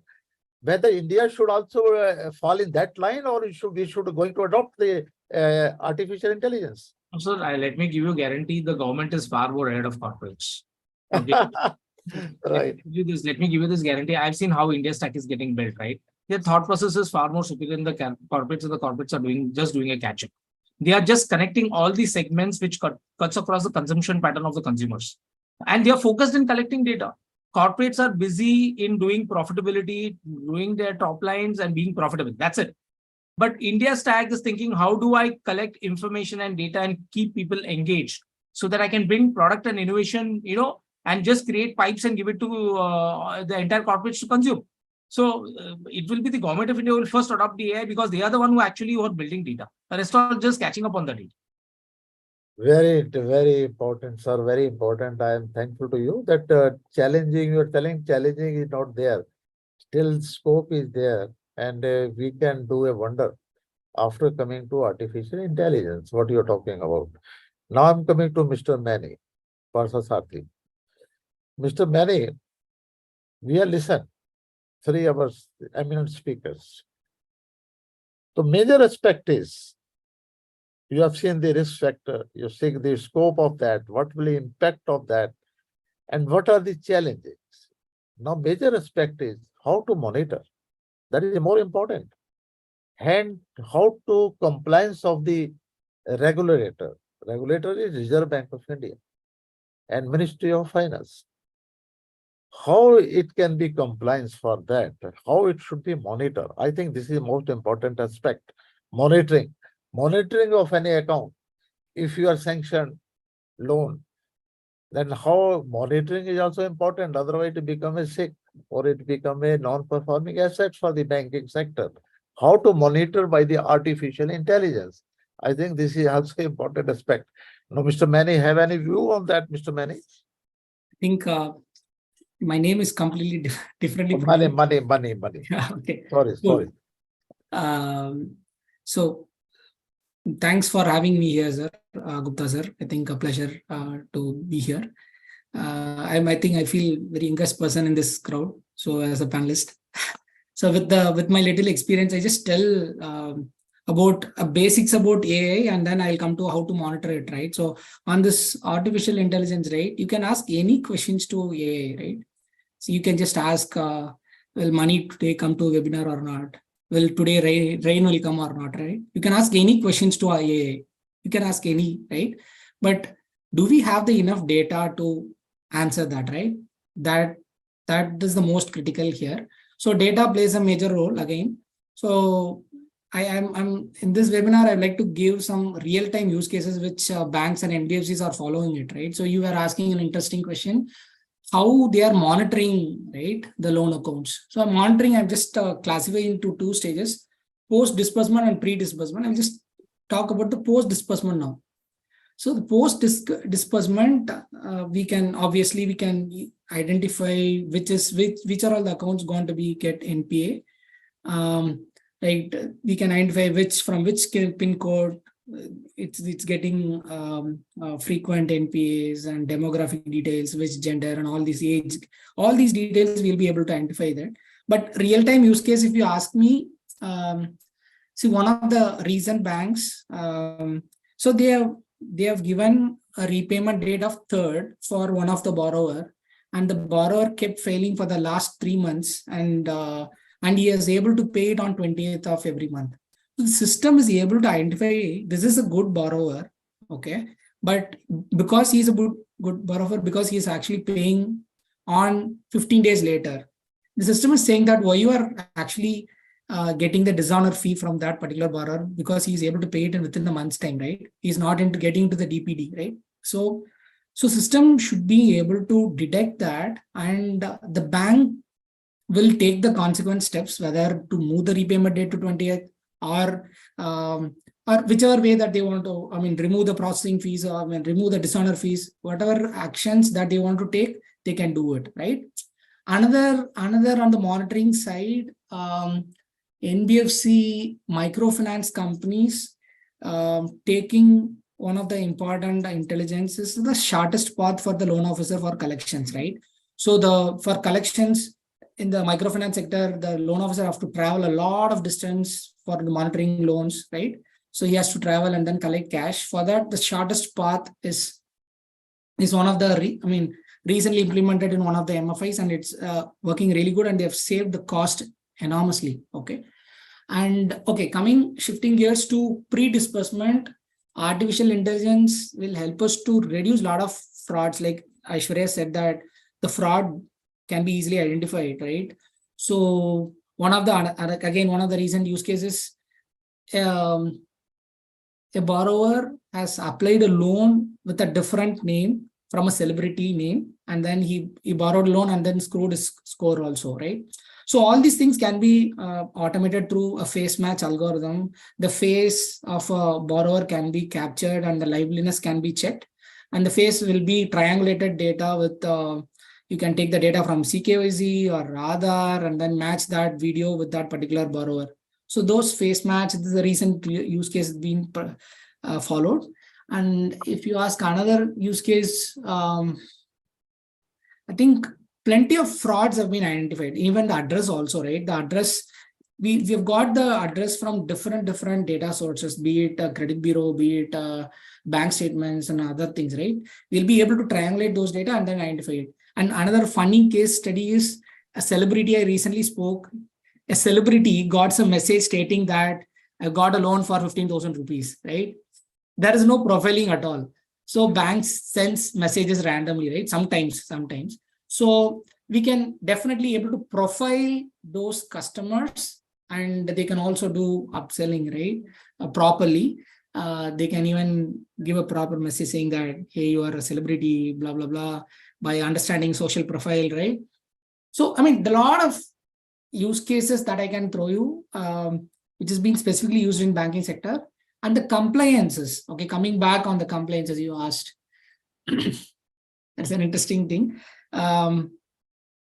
Whether India should also fall in that line, or we should going to adopt the artificial intelligence? So let me give you a guarantee: the government is far more ahead of corporates. Okay. Right. Let me give you this guarantee. I've seen how India stack is getting built. Right, their thought process is far more superior than the corporates, and the corporates are doing a catch up. They are just connecting all these segments which cuts across the consumption pattern of the consumers. And they are focused in collecting data. Corporates are busy in doing profitability, doing their top lines and being profitable. That's it. But India stack is thinking, how do I collect information and data and keep people engaged so that I can bring product and innovation, and just create pipes and give it to the entire corporates to consume. So it will be the government of India will first adopt the AI because they are the one who actually are building data. The rest are just catching up on the data. Very important, sir. Very important. I am thankful to you that challenging, you're telling challenging is not there. Still scope is there, and we can do a wonder after coming to artificial intelligence, what you're talking about. Now I'm coming to Mr. Mani, Parsasarthi. Mr. Mani, we have listened 3 hours, eminent speakers. The major aspect is, you have seen the risk factor, you see the scope of that, what will the impact of that, and what are the challenges. Now, major aspect is how to monitor. That is more important. And how to compliance of the regulator. Regulator is Reserve Bank of India and Ministry of Finance. How it can be compliance for that, how it should be monitored. I think this is the most important aspect. Monitoring. Monitoring of any account. If you are sanctioned loan, then how monitoring is also important. Otherwise, it become a sick or it become a non-performing asset for the banking sector. How to monitor by the artificial intelligence. I think this is also an important aspect. Now, Mr. Mani, have any view on that, Mr. Mani? I think my name is completely differently. Money. Okay. Sorry. So thanks for having me here, sir. Gupta sir. I think a pleasure to be here. I think I feel very youngest person in this crowd. So as a panelist, so with my little experience, I just tell about basics about AI, and then I'll come to how to monitor it, right? So on this artificial intelligence, right, you can ask any questions to AI, right? So you can just ask, will money today come to a webinar or not? Will today rain will come or not, right? You can ask any questions to AI. You can ask any, right? But do we have the enough data to answer that, right? That is the most critical here. So data plays a major role again. So I'm in this webinar, I'd like to give some real-time use cases which banks and NBFCs are following it, right? So you were asking an interesting question, how they are monitoring, right, the loan accounts. So monitoring, I'm just classifying into 2 stages, post-disbursement and pre-disbursement. I'll just talk about the post-disbursement now. So the post-disbursement, we can identify which are all the accounts going to be get NPA. Right, we can identify from which PIN code it's getting frequent NPAs and demographic details, which gender and all these age, all these details we'll be able to identify that. But real-time use case, if you ask me, see one of the recent banks, so they have given a repayment date of 3rd for one of the borrower, and the borrower kept failing for the last 3 months, and he is able to pay it on 20th of every month. So the system is able to identify this is a good borrower, okay, but because he's a good borrower, because he is actually paying on 15 days later, the system is saying that why you are actually getting the dishonor fee from that particular borrower, because he is able to pay it within the month's time, right? He's not into getting into the DPD, right? So system should be able to detect that, and the bank will take the consequent steps, whether to move the repayment date to 20th or whichever way that they want to, remove the processing fees or remove the dishonor fees, whatever actions that they want to take, they can do it, right? Another on the monitoring side, NBFC microfinance companies taking one of the important intelligence is the shortest path for the loan officer for collections, right? So for collections, in the microfinance sector, the loan officer have to travel a lot of distance for the monitoring loans, right? So he has to travel and then collect cash. For that, the shortest path is one of the, recently implemented in one of the MFIs, and it's working really good, and they have saved the cost enormously, okay? And okay, shifting gears to pre-disbursement, artificial intelligence will help us to reduce a lot of frauds. Like Aishwarya said that the fraud can be easily identified, right? So one of the recent use cases, a borrower has applied a loan with a different name from a celebrity name, and then he borrowed a loan and then screwed his score also, right? So all these things can be automated through a face match algorithm. The face of a borrower can be captured and the liveliness can be checked, and the face will be triangulated data with you can take the data from CKYC or Aadhaar and then match that video with that particular borrower. So those face match, this is a recent use case being followed. And if you ask another use case, I think plenty of frauds have been identified, even the address also, right? The address, we've got the address from different data sources, be it a credit bureau, be it bank statements and other things, right? We'll be able to triangulate those data and then identify it. And another funny case study is a celebrity I recently spoke. A celebrity got some message stating that I got a loan for 15,000 rupees, right? There is no profiling at all. So banks sends messages randomly, right? Sometimes. So we can definitely able to profile those customers, and they can also do upselling, right? Properly. They can even give a proper message saying that, hey, you are a celebrity, blah, blah, blah, by understanding social profile, right? So, I mean, the lot of use cases that I can throw you, which is being specifically used in banking sector. And the compliances, okay, coming back on the compliances you asked. That's an interesting thing.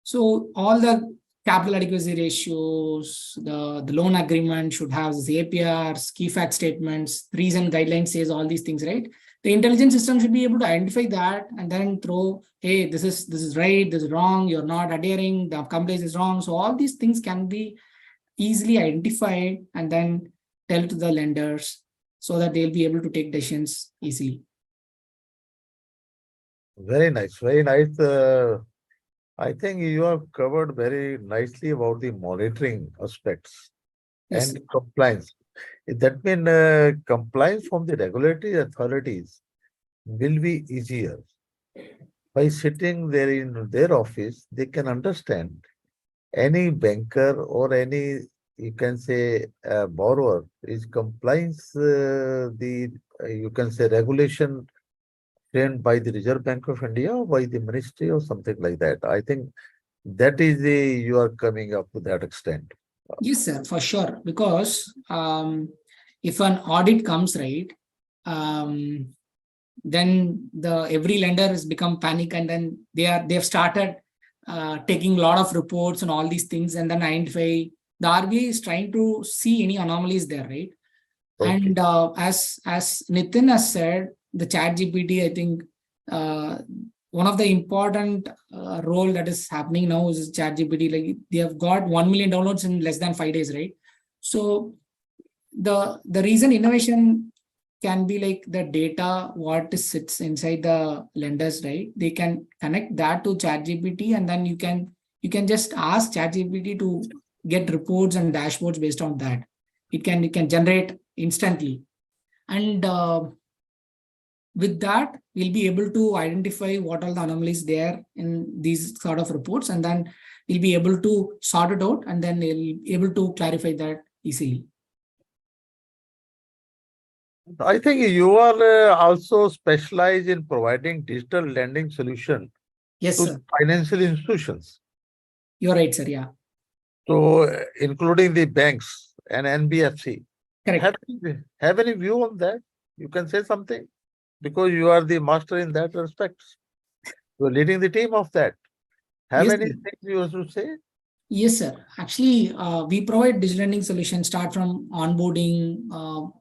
So all the capital adequacy ratios, the loan agreement should have this APRs, key fact statements, reason guidelines says all these things, right? The intelligence system should be able to identify that and then throw, hey, this is right, this is wrong, you're not adhering, the compliance is wrong. So all these things can be easily identified and then tell to the lenders so that they'll be able to take decisions easily. Very nice, very nice. I think you have covered very nicely about the monitoring aspects Yes. and compliance. That means compliance from the regulatory authorities will be easier. By sitting there in their office, they can understand any banker or any, you can say, borrower is compliance, you can say regulation framed by the Reserve Bank of India or by the ministry or something like that. I think that is you are coming up to that extent. Yes, sir, for sure. Because if an audit comes, right, then every lender has become panic, and then they've started taking a lot of reports and all these things, and then identify. The RBI is trying to see any anomalies there, right? Okay. And as Nitin has said, the chat GPT, I think one of the important role that is happening now is chat GPT. Like they have got 1 million downloads in less than 5 days, right? So the reason innovation can be like the data, what sits inside the lenders, right? They can connect that to chat GPT, and then you can just ask chat GPT to get reports and dashboards based on that. It can generate instantly. And with that, we'll be able to identify what are the anomalies there in these sort of reports, and then we'll be able to sort it out, and then we'll be able to clarify that easily. I think you are also specialized in providing digital lending solution Yes, to sir. financial institutions. You're right, sir. Yeah. So, including the banks and NBFC. Correct. Have any view on that? You can say something, because you are the master in that respect. You are leading the team of that. Have Yes, anything you have to say? Yes, sir. Actually, we provide digital lending solutions, start from onboarding,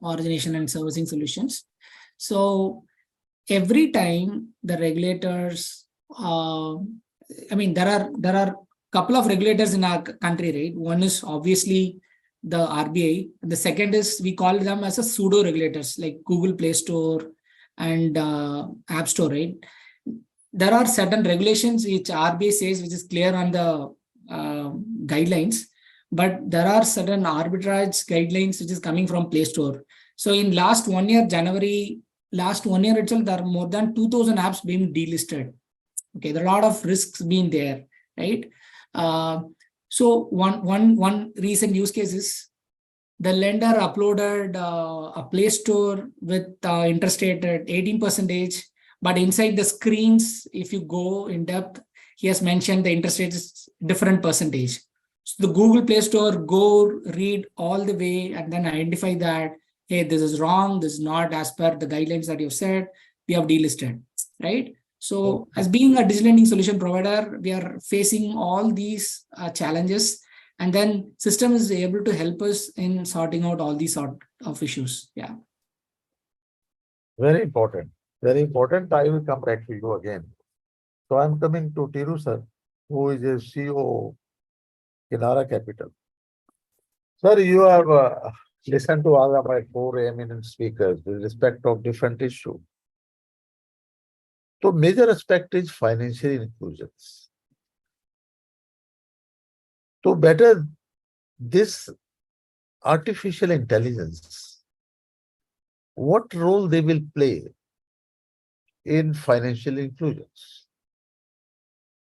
origination and servicing solutions. So every time the regulators, I mean, there are a couple of regulators in our country, right? One is obviously the RBI. The second is, we call them as a pseudo regulators, like Google Play Store and App Store, right? There are certain regulations which RBI says, which is clear on the guidelines, but there are certain arbitrage guidelines which is coming from Play Store. So in last 1 year, January, last 1 year itself, there are more than 2,000 apps being delisted. Okay, there are a lot of risks being there, right? So one recent use case is the lender uploaded a Play Store with interest rate at 18%, but inside the screens, if you go in depth, he has mentioned the interest rate is different percentage. So the Google Play Store, go read all the way and then identify that, hey, this is wrong, this is not as per the guidelines that you've said, we have delisted, right? So as being a digital lending solution provider, we are facing all these challenges, and then system is able to help us in sorting out all these sort of issues. Yeah. Very important. Very important. I will come back to you again. So I'm coming to Tiru sir, who is a CEO Kinara Capital. Sir, you have listened to all of my four eminent speakers with respect of different issues. So major aspect is financial inclusions. To better this artificial intelligence, what role they will play in financial inclusions?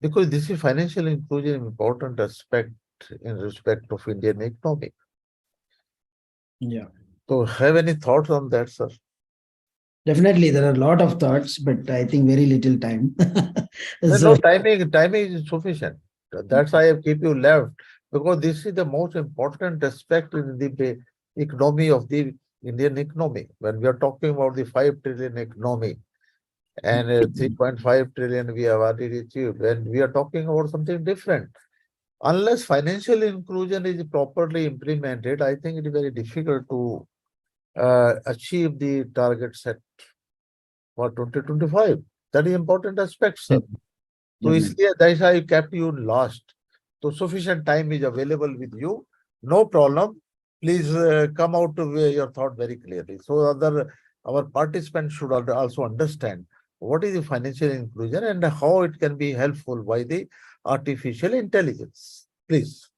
Because this is financial inclusion important aspect in respect of Indian economy. Yeah, So have any thoughts on that, sir? definitely. There are a lot of thoughts, but I think very little time. No, So, timing is sufficient. That's why I keep you left, because this is the most important aspect in the economy of the Indian economy. When we are talking about the 5 trillion economy and 3.5 trillion we have already achieved, when we are talking about something different. Unless financial inclusion is properly implemented, I think it is very difficult to achieve the target set for 2025. That is important aspect, sir. So definitely. that's why I kept you last. So sufficient time is available with you. No problem. Please come out with your thought very clearly. So our participants should also understand what is the financial inclusion and how it can be helpful by the artificial intelligence. Please.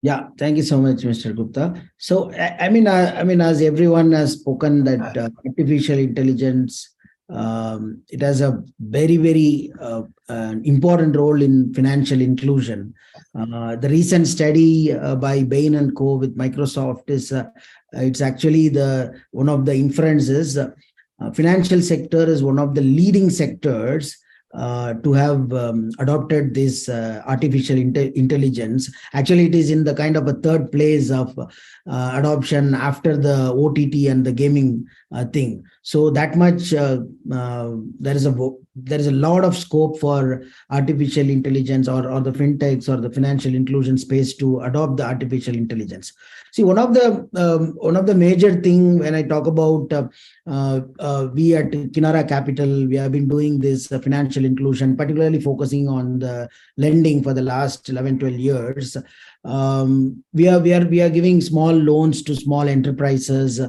Yeah, thank you so much, Mr. Gupta. So, I mean, as everyone has spoken, that artificial intelligence, it has a very, very important role in financial inclusion. The recent study by Bain and Co. with Microsoft is it's actually one of the inferences. Financial sector is one of the leading sectors to have adopted this artificial intelligence. Actually, it is in the kind of a third place of adoption after the OTT and the gaming thing. So that much there is a lot of scope for artificial intelligence or the fintechs or the financial inclusion space to adopt the artificial intelligence. See, one of the major thing when I talk about we at Kinara Capital, we have been doing this financial inclusion, particularly focusing on the lending for the last 11-12 years. We are giving small loans to small enterprises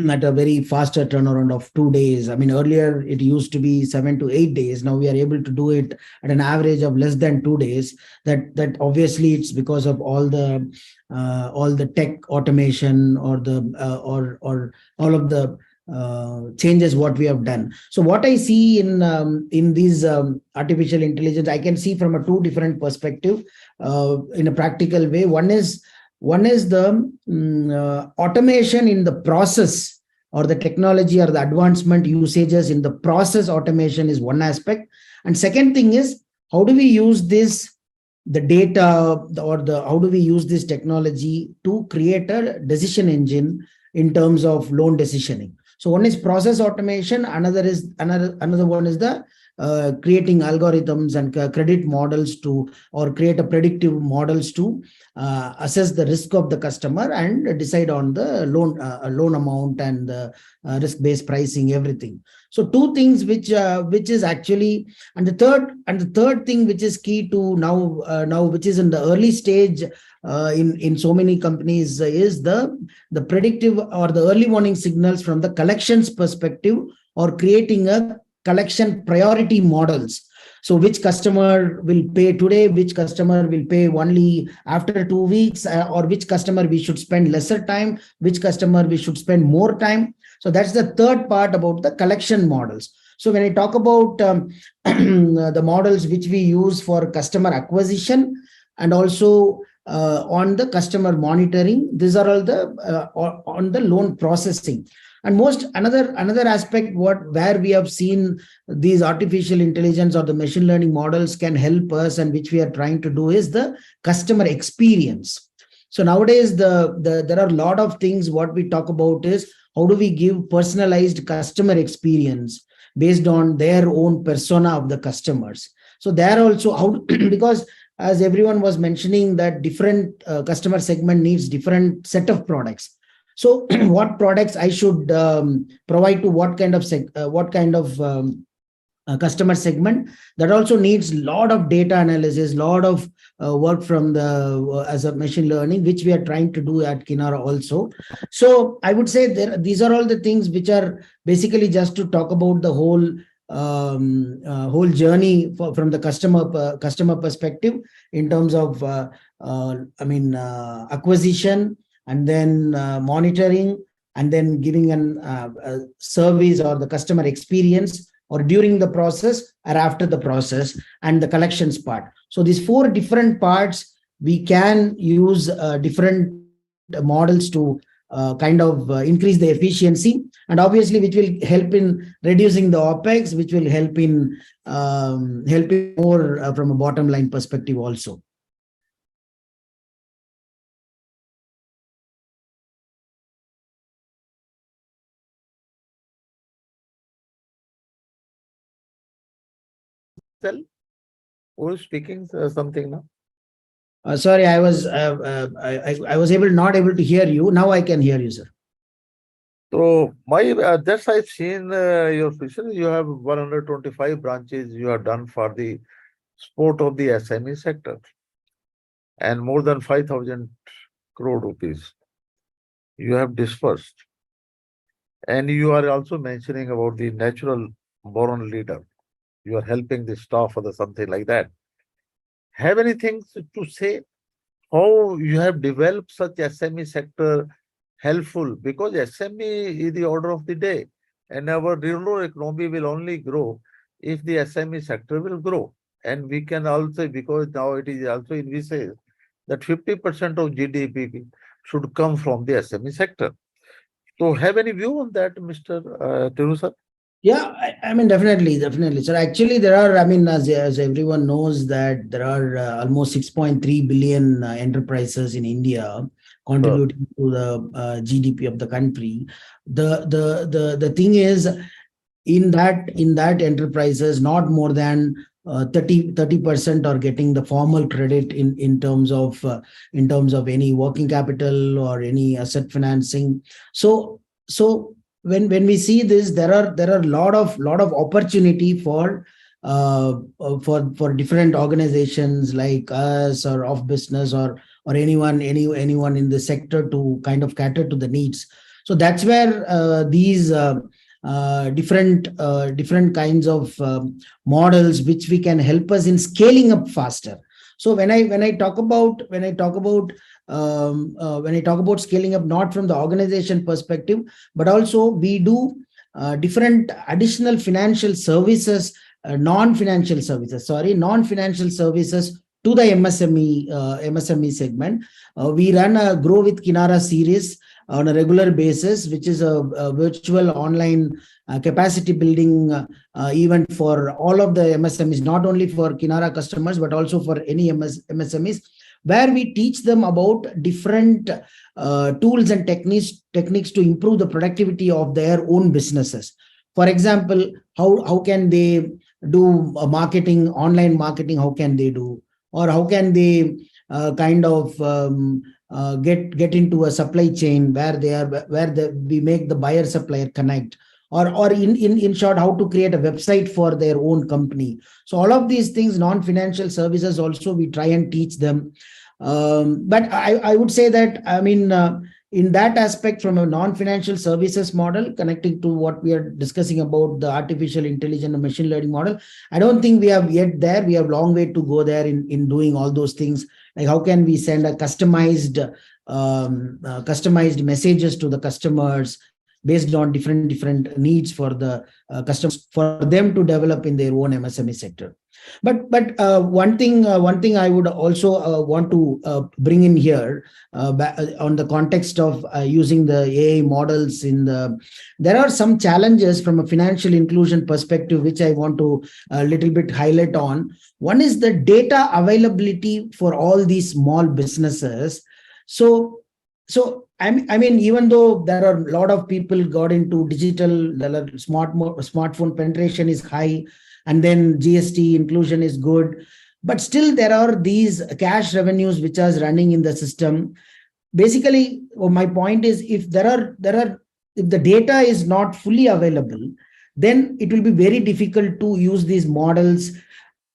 at a very faster turnaround of 2 days. I mean, earlier it used to be 7 to 8 days. Now we are able to do it at an average of less than 2 days. That obviously it's because of all the tech automation or all of the changes what we have done. So what I see in these artificial intelligence, I can see from a two different perspective in a practical way. One is the automation in the process, or the technology or the advancement usages in the process automation is one aspect. And second thing is, how do we use the data how do we use this technology to create a decision engine in terms of loan decisioning? So one is process automation, another one is the creating algorithms and credit models or create a predictive models to assess the risk of the customer and decide on the loan amount and the risk-based pricing, everything. So two things which is actually, and the third thing which is key to now which is in the early stage in so many companies is the predictive or the early warning signals from the collections perspective, or creating a collection priority models. So which customer will pay today, which customer will pay only after 2 weeks, or which customer we should spend lesser time, which customer we should spend more time. So that's the third part about the collection models. So when I talk about the models which we use for customer acquisition and also on the customer monitoring, these are all the on the loan processing. And another aspect where we have seen these artificial intelligence or the machine learning models can help us, and which we are trying to do, is the customer experience. So nowadays there are a lot of things. What we talk about is how do we give personalized customer experience based on their own persona of the customers. So there also how because as everyone was mentioning that different customer segment needs different set of products. So what products I should provide to what kind of customer segment, that also needs a lot of data analysis, lot of work from the as a machine learning, which we are trying to do at Kinara also. So I would say these are all the things which are basically just to talk about the whole whole journey from the customer perspective in terms of acquisition, and then monitoring, and then giving a service or the customer experience, or during the process or after the process, and the collections part. So these 4 different parts, we can use different models to increase the efficiency, and obviously which will help in reducing the Opex, which will help in helping more from a bottom line perspective also. Who is speaking something now? Sorry, I was not able to hear you. Now I can hear you, sir. So that's I've seen your picture. You have 125 branches you have done for the support of the SME sector, and more than 5,000 crore rupees you have dispersed. And you are also mentioning about the natural born leader. You are helping the staff or something like that. Have anything to say how you have developed such SME sector helpful? Because SME is the order of the day, and our rural economy will only grow if the SME sector will grow. And we can also, because now it is also envisaged that 50% of GDP should come from the SME sector. So have any view on that, Mr. Thiru sir? Yeah, I mean, definitely. So actually there are, as everyone knows, that there are almost 6.3 billion enterprises in India contributing to the GDP of the country. The thing is, in that enterprises, not more than 30% are getting the formal credit in terms of any working capital or any asset financing. So when we see this, there are a lot of opportunity for different organizations like us, or of business, or anyone in the sector to kind of cater to the needs. So that's where these different kinds of models which we can help us in scaling up faster. So when I talk about scaling up, not from the organization perspective, but also we do different additional financial services, non-financial services to the MSME segment. We run a Grow with Kinara series on a regular basis, which is a virtual online capacity building event for all of the MSMEs, not only for Kinara customers, but also for any MSMEs, where we teach them about different tools and techniques to improve the productivity of their own businesses. For example, how can they do marketing, online marketing? How can they do, or how can they get into a supply chain where we make the buyer supplier connect, or in short, how to create a website for their own company. So all of these things, non-financial services, also we try and teach them. But I would say that, in that aspect, from a non-financial services model, connecting to what we are discussing about the artificial intelligence and machine learning model, I don't think we have yet there. We have a long way to go there in doing all those things. Like how can we send a customized messages to the customers, based on different needs for the customers, for them to develop in their own MSME sector. But one thing I would also want to bring in here on the context of using the AI models there are some challenges from a financial inclusion perspective, which I want to a little bit highlight on. One is the data availability for all these small businesses. So I mean, even though there are a lot of people got into digital, smartphone penetration is high, and then GST inclusion is good, but still there are these cash revenues which are running in the system. Basically, my point is, if if the data is not fully available, then it will be very difficult to use these models.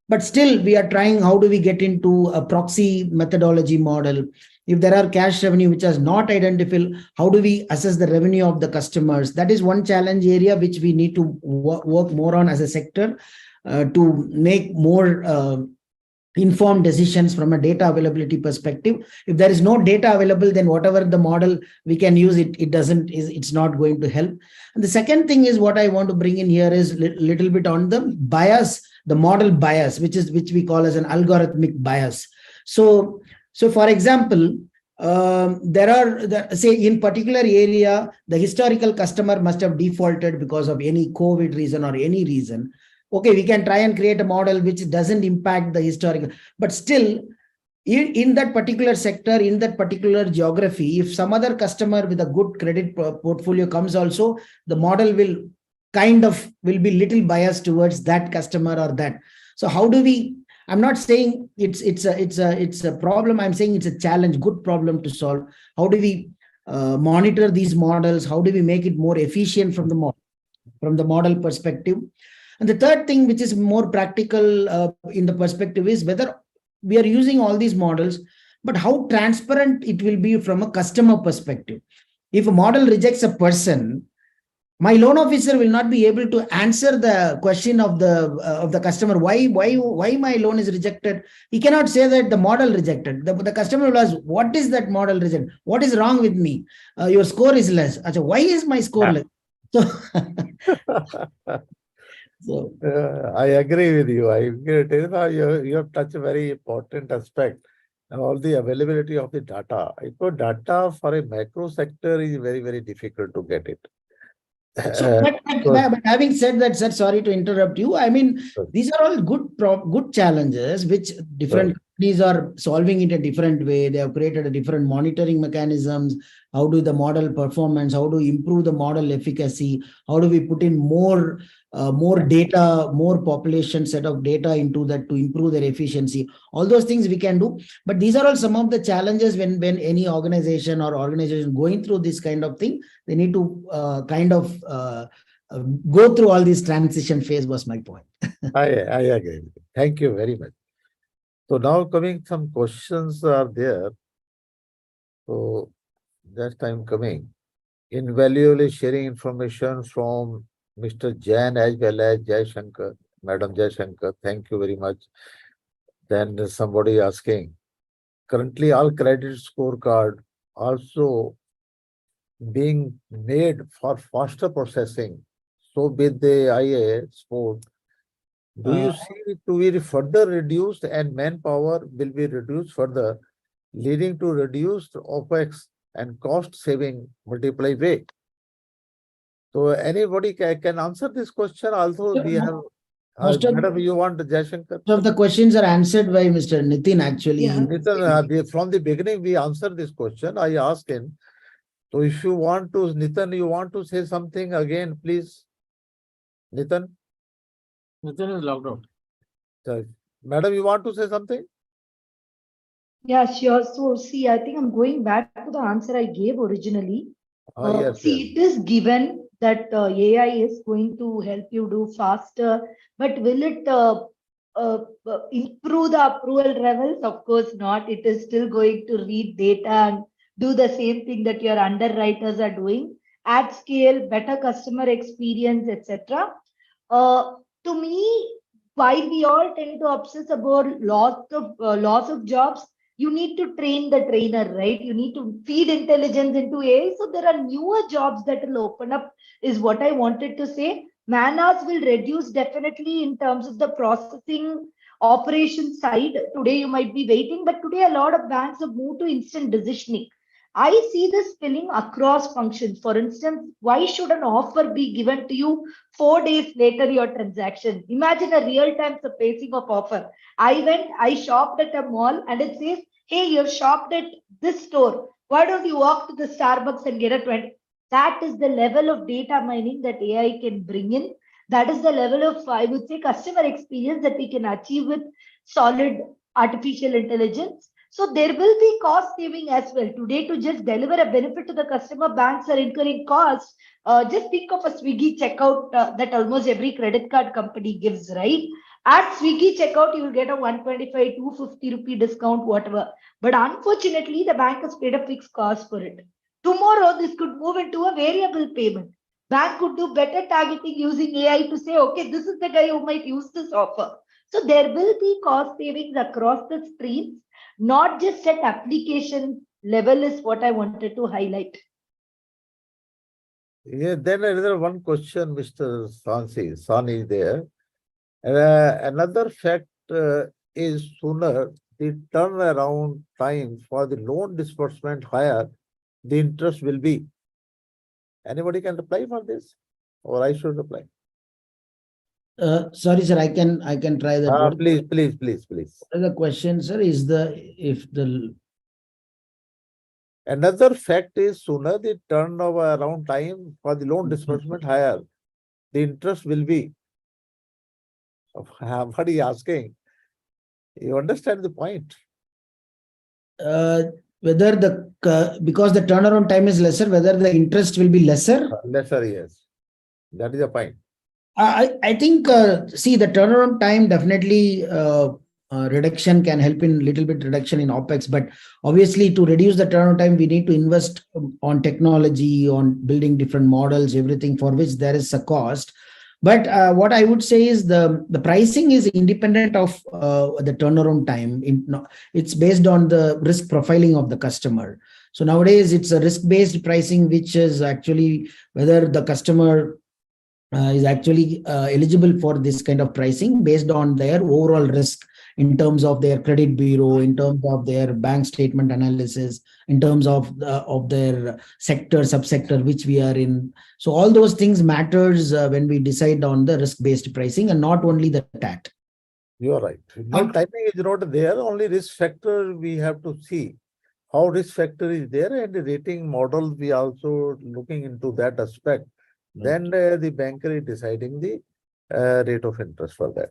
But still, we are trying, how do we get into a proxy methodology model? If there are cash revenue which is not identifiable, how do we assess the revenue of the customers? That is one challenge area which we need to work more on as a sector to make more informed decisions from a data availability perspective. If there is no data available, then whatever the model we can use, it's not going to help. And the second thing is, what I want to bring in here is little bit on the bias, the model bias, which we call as an algorithmic bias. So for example, say in particular area, the historical customer must have defaulted because of any COVID reason or any reason. Okay, we can try and create a model which doesn't impact the historical, but still in that particular sector, in that particular geography, if some other customer with a good credit portfolio comes also, the model will be little biased towards that customer or that. So how do we, I'm not saying it's a problem, I'm saying it's a challenge, good problem to solve. How do we monitor these models? How do we make it more efficient from the model perspective? And the third thing, which is more practical in the perspective, is whether we are using all these models, but how transparent it will be from a customer perspective. If a model rejects a person, my loan officer will not be able to answer the question of the customer. Why my loan is rejected? He cannot say that the model rejected. The customer will ask, what is that model rejected? What is wrong with me? Your score is less. Why is my score less? So I agree with you. You have touched a very important aspect, and all the availability of the data. Data for a macro sector is very, very difficult to get it. But having said that, sir, sorry to interrupt you. I mean, these are all good challenges which different companies are solving it a different way. They have created a different monitoring mechanisms. How do the model performance? How do we improve the model efficacy? How do we put in more data, more population set of data into that to improve their efficiency? All those things we can do. But these are all some of the challenges when any organization going through this kind of thing, they need to go through all this transition phase, was my point. I agree with you. Thank you very much. So now some questions are there. So that time coming. Invaluably sharing information from Mr. Jain as well as Jai Shankar, Madam Jai Shankar. Thank you very much. Then somebody asking, currently all credit scorecard also being made for faster processing. So with the IA sport, do you see it to be further reduced and manpower will be reduced further, leading to reduced Opex and cost saving multiply way? So anybody can answer this question. Also, we have. Madam, you want Jaishankar? Most of the questions are answered by Mr. Nitin, actually. Yeah. Nitin, from the beginning, we answered this question. I asked him. So if you want to, Nitin, you want to say something again, please? Nitin? Nitin is logged out. Madam, you want to say something? Yeah, sure. So see, I think I'm going back to the answer I gave originally. Yes. It is given that AI is going to help you do faster, but will it improve the approval levels? Of course not. It is still going to read data and do the same thing that your underwriters are doing at scale, better customer experience, etc. To me, while we all tend to obsess about loss of jobs, you need to train the trainer, right? You need to feed intelligence into AI. So there are newer jobs that will open up, is what I wanted to say. Man hours will reduce definitely in terms of the processing operation side. Today you might be waiting, but today a lot of banks have moved to instant decisioning. I see this spilling across functions. For instance, why should an offer be given to you 4 days later your transaction? Imagine a real-time surfacing of offer. I shopped at a mall and it says, hey, you've shopped at this store. Why don't you walk to the Starbucks and get a 20? That is the level of data mining that AI can bring in. That is the level of, I would say, customer experience that we can achieve with solid artificial intelligence. So there will be cost saving as well. Today, to just deliver a benefit to the customer, banks are incurring costs. Just think of a Swiggy checkout that almost every credit card company gives, right? At Swiggy checkout, you will get a 125, 250 rupee discount, whatever. But unfortunately, the bank has paid a fixed cost for it. Tomorrow, this could move into a variable payment. Bank could do better targeting using AI to say, okay, this is the guy who might use this offer. So there will be cost savings across the streams, not just at application level, is what I wanted to highlight. Yeah, then another one question, Mr. Sani is there. Another fact is sooner the turnaround time for the loan disbursement higher, the interest will be. Anybody can reply for this, or I should reply? Sorry, sir, I can try that. What Please. the question, sir, is if the Another fact is sooner the turnover around time for the loan disbursement higher, the interest will be. What are you asking? You understand the point? whether because the turnaround time is lesser, whether the interest will be lesser? Lesser, yes. That is the point. I think, see, the turnaround time definitely reduction can help in little bit reduction in Opex, but obviously to reduce the turnaround time, we need to invest on technology, on building different models, everything for which there is a cost. But what I would say is the pricing is independent of the turnaround time. It's based on the risk profiling of the customer. So nowadays it's a risk-based pricing, which is actually whether the customer is actually eligible for this kind of pricing based on their overall risk in terms of their credit bureau, in terms of their bank statement analysis, in terms of their sector, subsector which we are in. So all those things matters when we decide on the risk-based pricing, and not only the TAT. You are right. Now timing is not there, only risk factor we have to see. How risk factor is there, and the rating model we also looking into that aspect. Then the banker is deciding the rate of interest for that.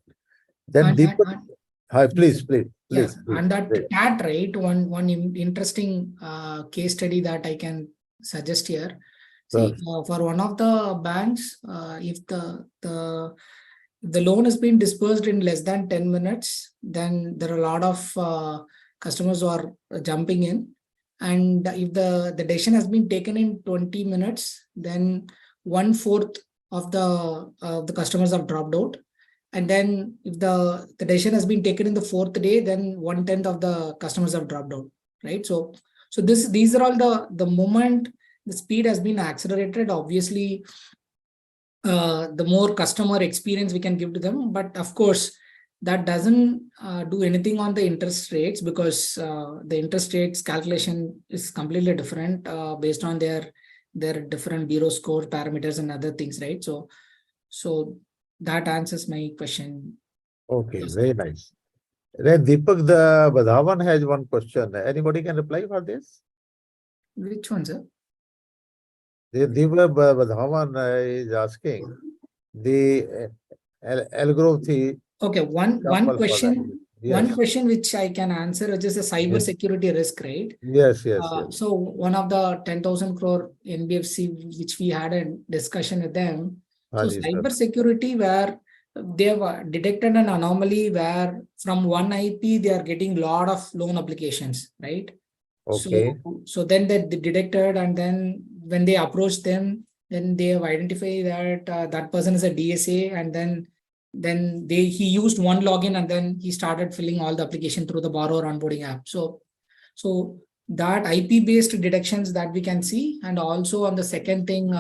Then please. Yes, and that TAT rate, one interesting case study that I can suggest here. See, for one of the banks, if the loan has been disbursed in less than 10 minutes, then there are a lot of customers who are jumping in. And if the decision has been taken in 20 minutes, then 1/4 of the customers have dropped out. And then if the decision has been taken in the 4th day, then 1/10 of the customers have dropped out, right? So these are all the moment the speed has been accelerated. Obviously, the more customer experience we can give to them, but of course that doesn't do anything on the interest rates, because the interest rates calculation is completely different based on their different bureau score parameters and other things, right? So that answers my question. Okay, very nice. Then Deepak the Badhavan has one question. Anybody can reply for this? Which one, sir? Deepak Badhavan is asking the algorithm. Okay, one question. Yes. One question which I can answer, which is a cyber security risk, right? Yes. So one of the 10,000 crore NBFC, which we had a discussion with them. So cyber security, where they have detected an anomaly where from one IP they are getting a lot of loan applications, right? Okay. So then they detected, and then when they approach them, then they have identified that that person is a DSA, and then he used one login, and then he started filling all the application through the borrower onboarding app. So So that IP based detections that we can see, and also on the second thing,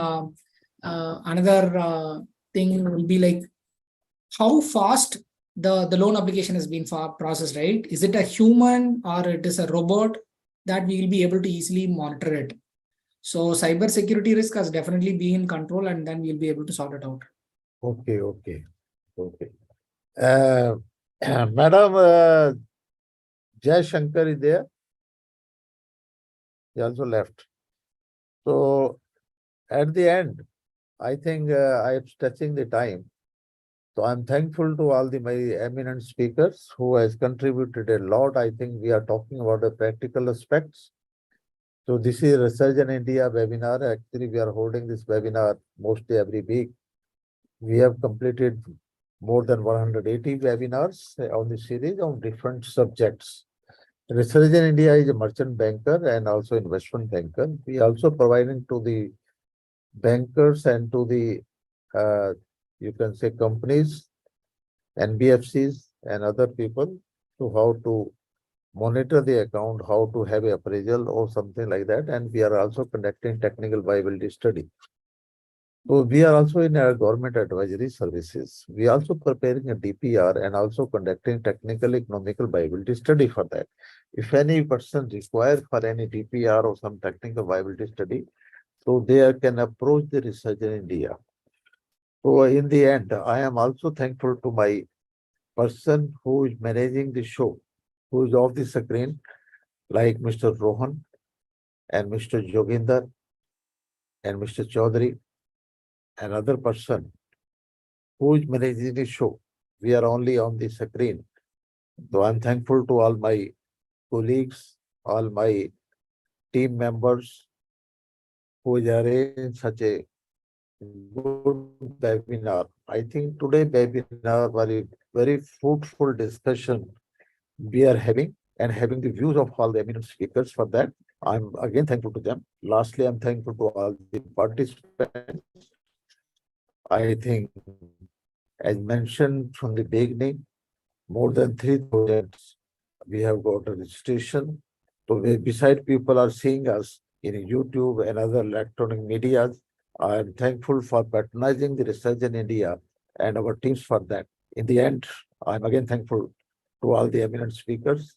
another thing will be like how fast the loan application has been processed, right? Is it a human or it is a robot that we will be able to easily monitor it? So cyber security risk has definitely been in control, and then we'll be able to sort it out. Okay. Madam Jai Shankar is there. He also left. So at the end, I think I am stretching the time. So I'm thankful to all my eminent speakers who has contributed a lot. I think we are talking about the practical aspects. So this is Research in India webinar. Actually, we are holding this webinar mostly every week. We have completed more than 180 webinars on the series on different subjects. Research in India is a merchant banker and also investment banker. We are also providing to the bankers and to the, you can say, companies, NBFCs and other people to how to monitor the account, how to have a appraisal or something like that. And we are also conducting technical viability study. So we are also in our government advisory services. We are also preparing a DPR and also conducting technical economical viability study for that. If any person requires for any DPR or some technical viability study, so they can approach the Research in India. So in the end, I am also thankful to my person who is managing the show, who is off the screen, like Mr. Rohan and Mr. Joginder and Mr. Chaudhary, another person who is managing the show. We are only on the screen. So I'm thankful to all my colleagues, all my team members who is arranged such a good webinar. I think today webinar was very fruitful discussion we are having and having the views of all the eminent speakers. For that, I'm again thankful to them. Lastly, I'm thankful to all the participants. I think, as mentioned from the beginning, more than 3,000 we have got a registration. So beside people are seeing us in YouTube and other electronic medias. I am thankful for patronizing the Research in India and our teams for that. In the end, I'm again thankful to all the eminent speakers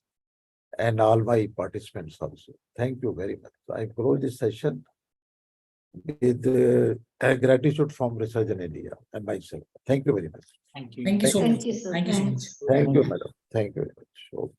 and all my participants also. Thank you very much. I close this session with gratitude from Research in India and myself. Thank you very much. Thank you. Thank you so much. Thank you, sir. Thank you so much. Thanks. Thank you, madam. Thank you very much. Okay.